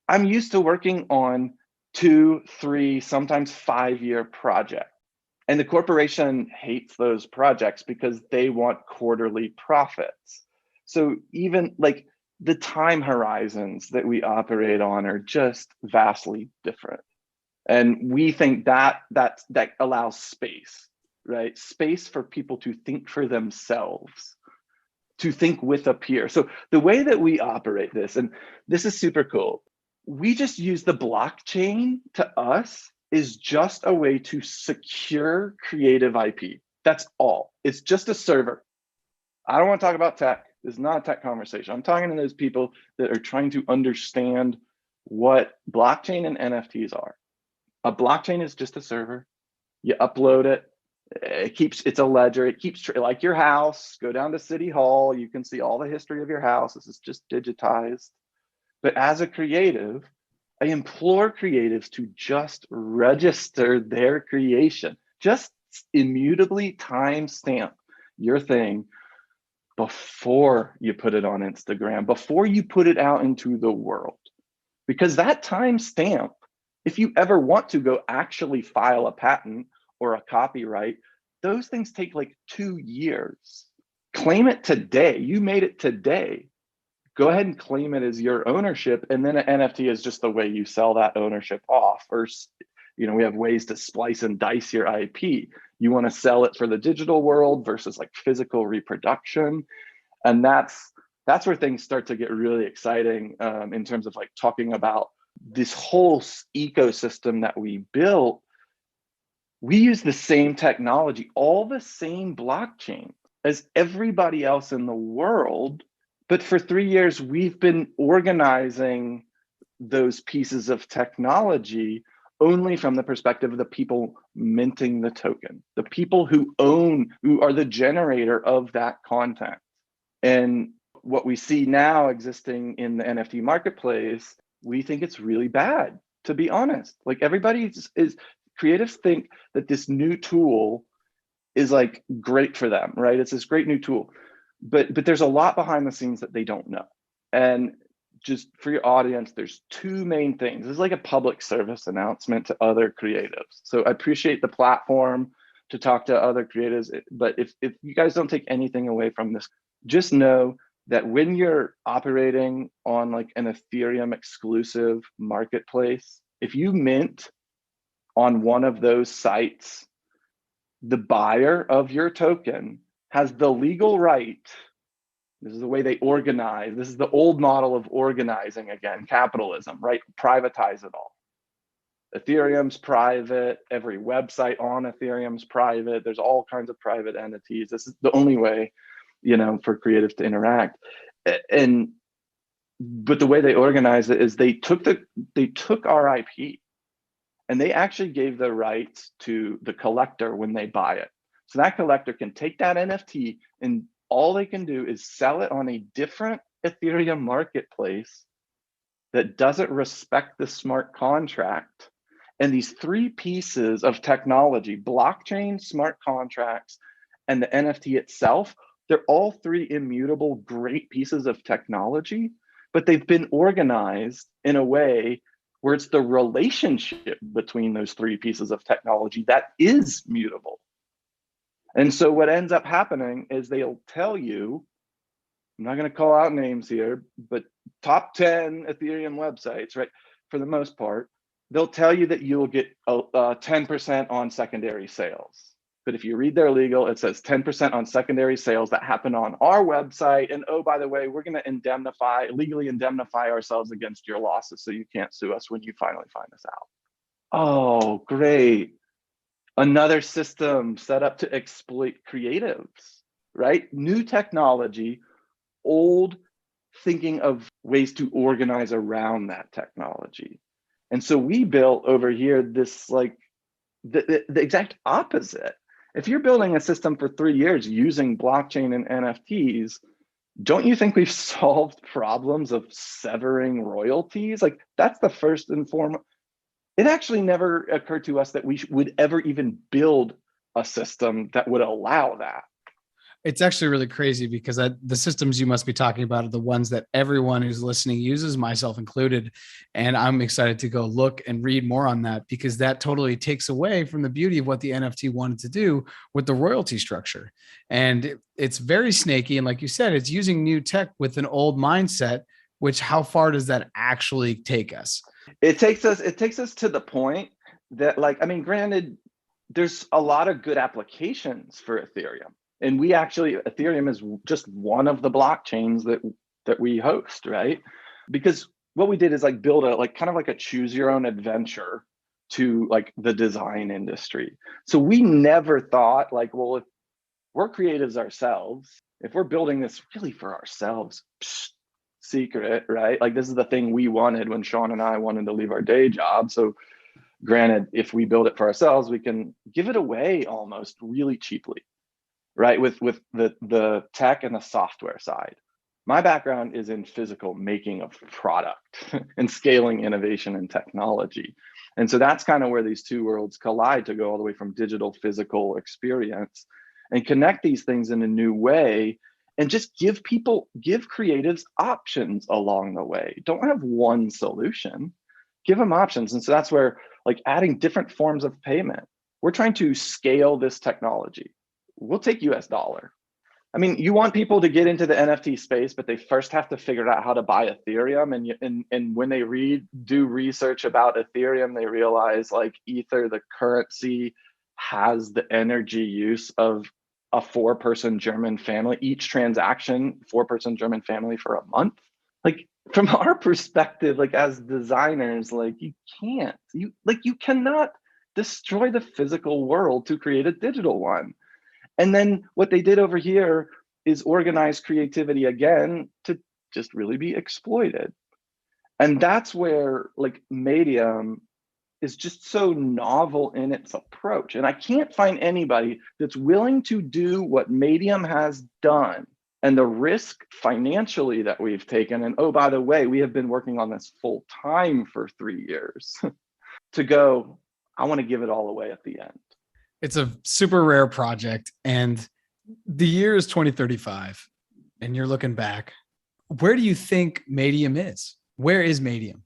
I'm used to working on 2, 3, sometimes 5-year project. And the corporation hates those projects because they want quarterly profits. So even like the time horizons that we operate on are just vastly different. And we think that allows space, right? Space for people to think for themselves, to think with a peer. So the way that we operate this, and this is super cool, we just use the blockchain. To us is just a way to secure creative IP. That's all. It's just a server. I don't want to talk about tech. This is not a tech conversation. I'm talking to those people that are trying to understand what blockchain and NFTs are. A blockchain is just a server. You upload it. It's a ledger. It keeps, like your house, go down to City Hall. You can see all the history of your house. This is just digitized. But as a creative, I implore creatives to just register their creation. Just immutably timestamp your thing before you put it on Instagram, before you put it out into the world. Because that timestamp, if you ever want to go actually file a patent or a copyright, those things take like 2 years. Claim it today. You made it today. Go ahead and claim it as your ownership. And then an NFT is just the way you sell that ownership off. Or, we have ways to splice and dice your IP. You want to sell it for the digital world versus like physical reproduction. And that's where things start to get really exciting in terms of like talking about this whole ecosystem that we built. We use the same technology, all the same blockchain as everybody else in the world. But for 3 years, we've been organizing those pieces of technology only from the perspective of the people minting the token, the people who are the generator of that content. And what we see now existing in the NFT marketplace, we think it's really bad, to be honest. Like everybody creatives think that this new tool is like great for them, right? It's this great new tool. But there's a lot behind the scenes that they don't know. And just for your audience, there's 2 main things. This is like a public service announcement to other creatives. So I appreciate the platform to talk to other creatives. But if you guys don't take anything away from this, just know that when you're operating on like an Ethereum exclusive marketplace, if you mint on one of those sites, the buyer of your token has the legal right. This is the way they organize. This is the old model of organizing again, capitalism, right? Privatize it all. Ethereum's private. Every website on Ethereum's private. There's all kinds of private entities. This is the only way, for creatives to interact. But the way they organize it is they took our IP and they actually gave the rights to the collector when they buy it. So that collector can take that NFT and all they can do is sell it on a different Ethereum marketplace that doesn't respect the smart contract. And these 3 pieces of technology, blockchain, smart contracts, and the NFT itself, they're all 3 immutable, great pieces of technology, but they've been organized in a way where it's the relationship between those 3 pieces of technology that is mutable. And so what ends up happening is they'll tell you, I'm not going to call out names here, but top 10 Ethereum websites, right? For the most part, they'll tell you that you'll get 10% on secondary sales. But if you read their legal, it says 10% on secondary sales that happen on our website. And oh, by the way, we're going to legally indemnify ourselves against your losses so you can't sue us when you finally find us out. Oh, great. Another system set up to exploit creatives, right? New technology, old thinking of ways to organize around that technology. And so we built over here this like the exact opposite. If you're building a system for 3 years using blockchain and NFTs, don't you think we've solved problems of severing royalties? Like that's the first and foremost. It actually never occurred to us that we would ever even build a system that would allow that. It's actually really crazy because the systems you must be talking about are the ones that everyone who's listening uses, myself included. And I'm excited to go look and read more on that because that totally takes away from the beauty of what the NFT wanted to do with the royalty structure. And it's very snaky. And like you said, it's using new tech with an old mindset, which how far does that actually take us? It takes us to the point that, like, I mean, granted, there's a lot of good applications for Ethereum. And Ethereum is just one of the blockchains that we host, right? Because what we did is like build a like kind of like a choose your own adventure to like the design industry. So we never thought like, well, if we're creatives ourselves, if we're building this really for ourselves, secret, right? Like this is the thing we wanted when Sean and I wanted to leave our day job. So granted, if we build it for ourselves, we can give it away almost really cheaply, right? With the tech and the software side. My background is in physical making of product and scaling innovation and technology. And so that's kind of where these two worlds collide to go all the way from digital physical experience and connect these things in a new way and just give creatives options along the way. Don't have one solution, give them options. And so that's where like adding different forms of payment. We're trying to scale this technology. We'll take US dollar. I mean, you want people to get into the NFT space, but they first have to figure out how to buy Ethereum. And when they do research about Ethereum, they realize like Ether, the currency, has the energy use of a 4-person German family, each transaction, 4-person German family for a month. Like from our perspective, like as designers, like you cannot destroy the physical world to create a digital one. And then what they did over here is organize creativity again to just really be exploited. And that's where like Madeium is just so novel in its approach. And I can't find anybody that's willing to do what Madeium has done and the risk financially that we've taken. And oh, by the way, we have been working on this full time for 3 years to go, I want to give it all away at the end. It's a super rare project, and the year is 2035, and you're looking back. Where do you think Madeium is? Where is Madeium?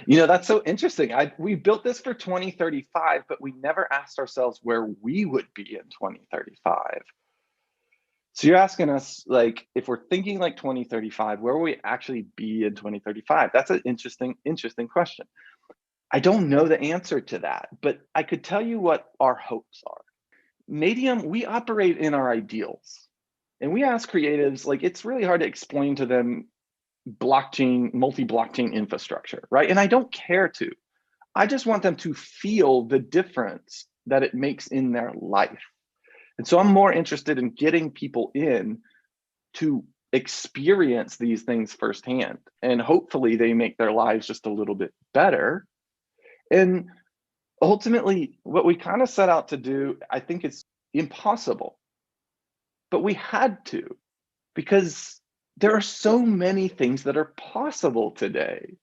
You know, that's so interesting. We built this for 2035, but we never asked ourselves where we would be in 2035. So you're asking us, like, if we're thinking like 2035, where will we actually be in 2035? That's an interesting question. I don't know the answer to that, but I could tell you what our hopes are. Madeium, we operate in our ideals. And we ask creatives, like, it's really hard to explain to them multi-blockchain infrastructure, right? And I don't care to. I just want them to feel the difference that it makes in their life. And so I'm more interested in getting people in to experience these things firsthand. And hopefully they make their lives just a little bit better. And ultimately, what we kind of set out to do, I think it's impossible, but we had to, because there are so many things that are possible today.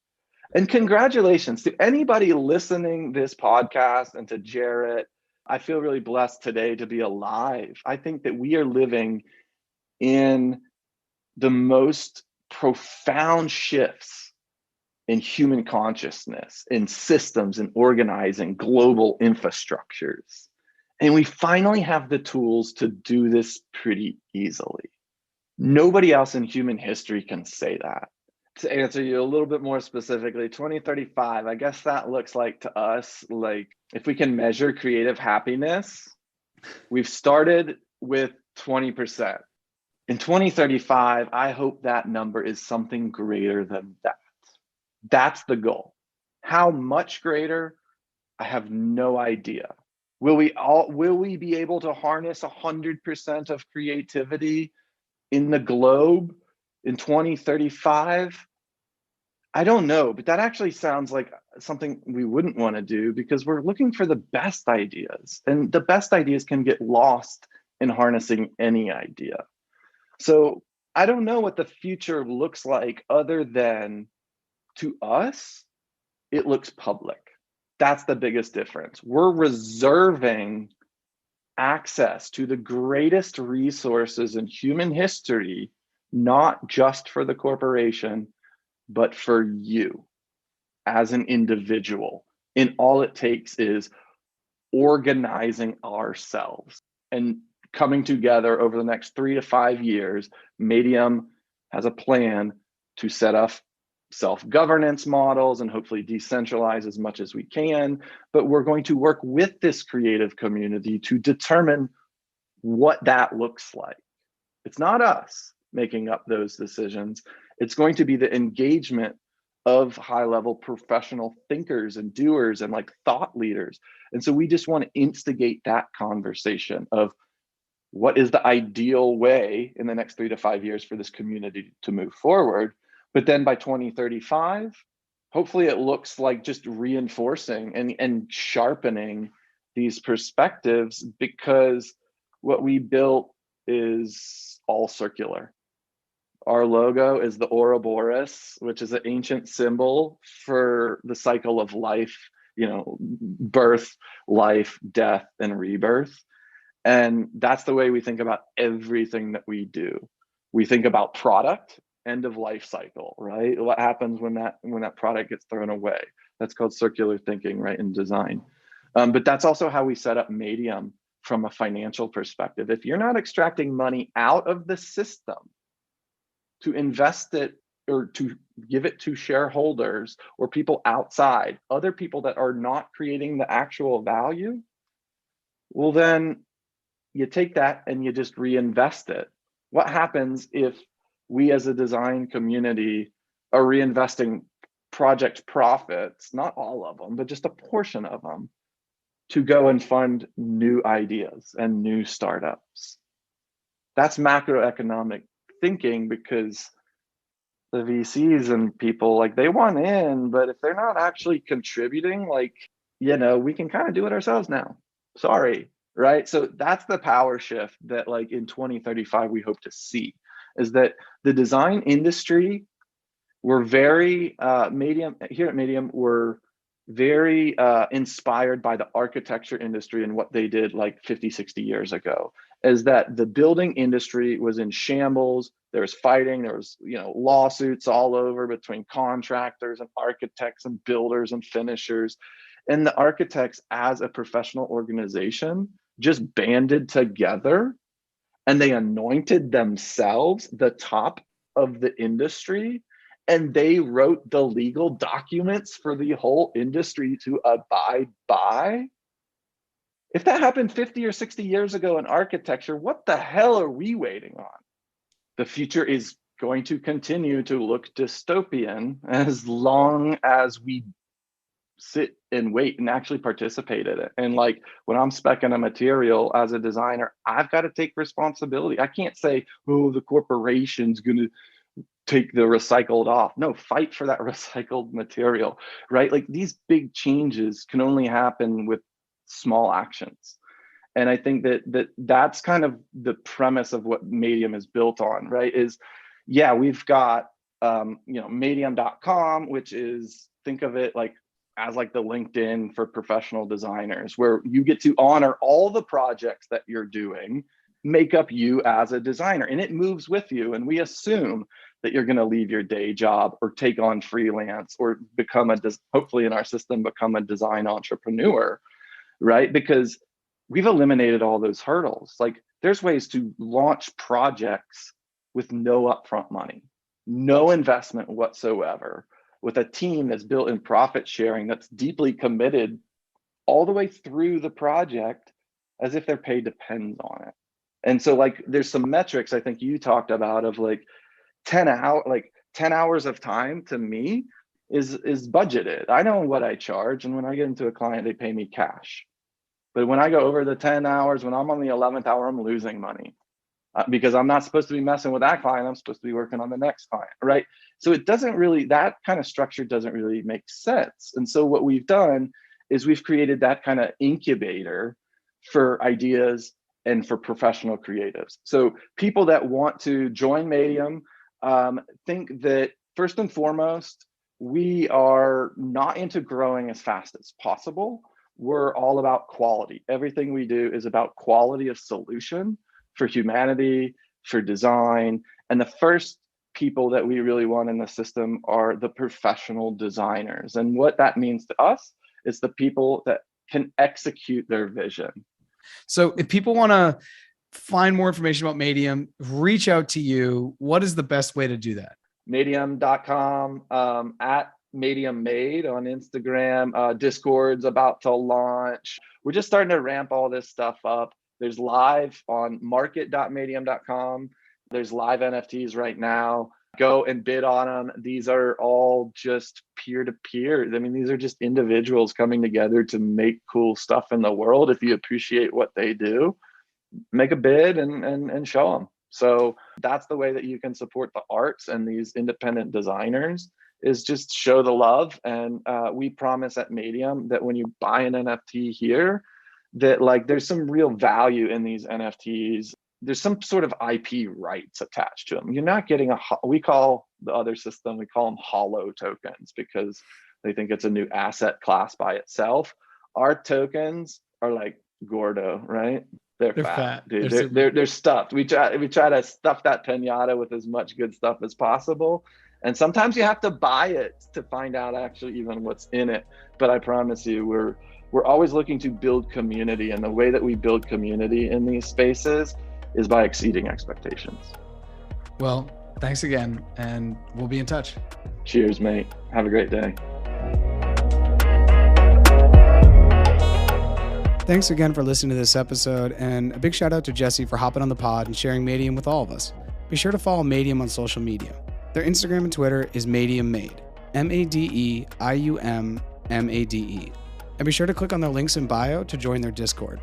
And congratulations to anybody listening this podcast and to Jarrett. I feel really blessed today to be alive. I think that we are living in the most profound shifts in human consciousness, in systems, and organizing global infrastructures. And we finally have the tools to do this pretty easily. Nobody else in human history can say that. To answer you a little bit more specifically, 2035, I guess that looks like to us, like if we can measure creative happiness, we've started with 20%. In 2035, I hope that number is something greater than that. That's the goal. How much greater? I have no idea. Will we be able to harness 100% of creativity in the globe in 2035? I don't know, but that actually sounds like something we wouldn't want to do, because we're looking for the best ideas, and the best ideas can get lost in harnessing any idea. So I don't know what the future looks like, other than to us, it looks public. That's the biggest difference. We're reserving access to the greatest resources in human history, not just for the corporation, but for you as an individual. And all it takes is organizing ourselves and coming together over the next 3 to 5 years. Madeium has a plan to set up self-governance models and hopefully decentralize as much as we can. But we're going to work with this creative community to determine what that looks like. It's not us making up those decisions. It's going to be the engagement of high-level professional thinkers and doers and like thought leaders. And so we just want to instigate that conversation of what is the ideal way in the next 3 to 5 years for this community to move forward. But then by 2035, hopefully it looks like just reinforcing and sharpening these perspectives, because what we built is all circular. Our logo is the Ouroboros, which is an ancient symbol for the cycle of life, birth, life, death, and rebirth. And that's the way we think about everything that we do. We think about product, end of life cycle, right? What happens when that product gets thrown away? That's called circular thinking, right, in design. But that's also how we set up Madeium from a financial perspective. If you're not extracting money out of the system to invest it or to give it to shareholders or people outside, other people that are not creating the actual value, well, then you take that and you just reinvest it. What happens if we as a design community are reinvesting project profits, not all of them, but just a portion of them, to go and fund new ideas and new startups? That's macroeconomic thinking, because the VCs and people, like, they want in, but if they're not actually contributing, like, we can kind of do it ourselves now. Sorry, right? So that's the power shift that, like, in 2035 we hope to see, is that the design industry, we're very here at Madeium, we're very inspired by the architecture industry and what they did like 50, 60 years ago, is that the building industry was in shambles. There was fighting, there was lawsuits all over between contractors and architects and builders and finishers. And the architects, as a professional organization, just banded together and they anointed themselves the top of the industry, and they wrote the legal documents for the whole industry to abide by. If that happened 50 or 60 years ago in architecture, what the hell are we waiting on? The future is going to continue to look dystopian as long as we sit and wait and actually participate in it. And like, when I'm speccing a material as a designer, I've got to take responsibility. I can't say, oh, the corporation's going to take the recycled off. No, fight for that recycled material, right? Like, these big changes can only happen with small actions. And I think that's kind of the premise of what Madeium is built on, right? Is, yeah, we've got Madeium.com, which is, think of it like as like the LinkedIn for professional designers, where you get to honor all the projects that you're doing, make up you as a designer, and it moves with you. And we assume that you're going to leave your day job or take on freelance or become hopefully in our system, become a design entrepreneur, right? Because we've eliminated all those hurdles. Like, there's ways to launch projects with no upfront money, no investment whatsoever, with a team that's built in profit sharing, that's deeply committed all the way through the project, as if their pay depends on it. And so, like, there's some metrics I think you talked about of like 10 hours of time to me is budgeted. I know what I charge, and when I get into a client, they pay me cash. But when I go over the 10 hours, when I'm on the 11th hour, I'm losing money because I'm not supposed to be messing with that client. I'm supposed to be working on the next client, right? So it doesn't really, that kind of structure doesn't really make sense. And so what we've done is we've created that kind of incubator for ideas and for professional creatives. So people that want to join Madeium, think that first and foremost, we are not into growing as fast as possible. we're all about quality. Everything we do is about quality of solution for humanity, for design. And the first people that we really want in the system are the professional designers. And what that means to us is the people that can execute their vision. So if people want to find more information about Madeium, reach out to you, what is the best way to do that? Madeium.com, at Madeium Made on Instagram. Discord's about to launch. We're just starting to ramp all this stuff up. There's live on market.madeium.com. There's live NFTs right now. Go and bid on them. These are all just peer-to-peer. I mean, these are just individuals coming together to make cool stuff in the world. If you appreciate what they do, make a bid and show them. So that's the way that you can support the arts and these independent designers, is just show the love. And we promise at Madeium that when you buy an NFT here, that like there's some real value in these NFTs. There's some sort of IP rights attached to them. You're not getting we call the other system, we call them hollow tokens, because they think it's a new asset class by itself. Our tokens are like Gordo, right? They're fat. Dude. They're stuffed. We try to stuff that pinata with as much good stuff as possible. And sometimes you have to buy it to find out actually even what's in it. But I promise you, we're always looking to build community. And the way that we build community in these spaces is by exceeding expectations. Well, thanks again, and we'll be in touch. Cheers, mate. Have a great day. Thanks again for listening to this episode, and a big shout out to Jesse for hopping on the pod and sharing Madeium with all of us. Be sure to follow Madeium on social media. Their Instagram and Twitter is Madeium Made, MADEIUMMADE. And be sure to click on their links in bio to join their Discord.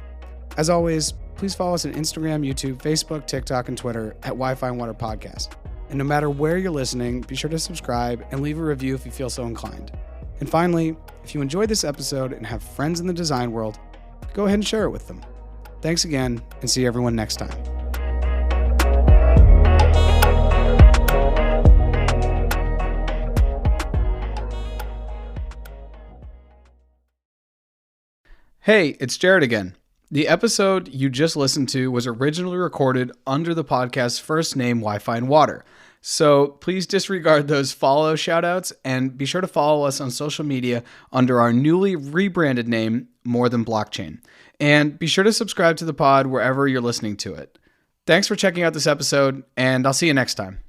As always, please follow us on Instagram, YouTube, Facebook, TikTok, and Twitter at Wi-Fi and Water Podcast. And no matter where you're listening, be sure to subscribe and leave a review if you feel so inclined. And finally, if you enjoyed this episode and have friends in the design world, go ahead and share it with them. Thanks again, and see everyone next time. Hey, it's Jared again. The episode you just listened to was originally recorded under the podcast's first name, Wi-Fi and Water. So please disregard those follow shoutouts and be sure to follow us on social media under our newly rebranded name, More Than Blockchain. And be sure to subscribe to the pod wherever you're listening to it. Thanks for checking out this episode, and I'll see you next time.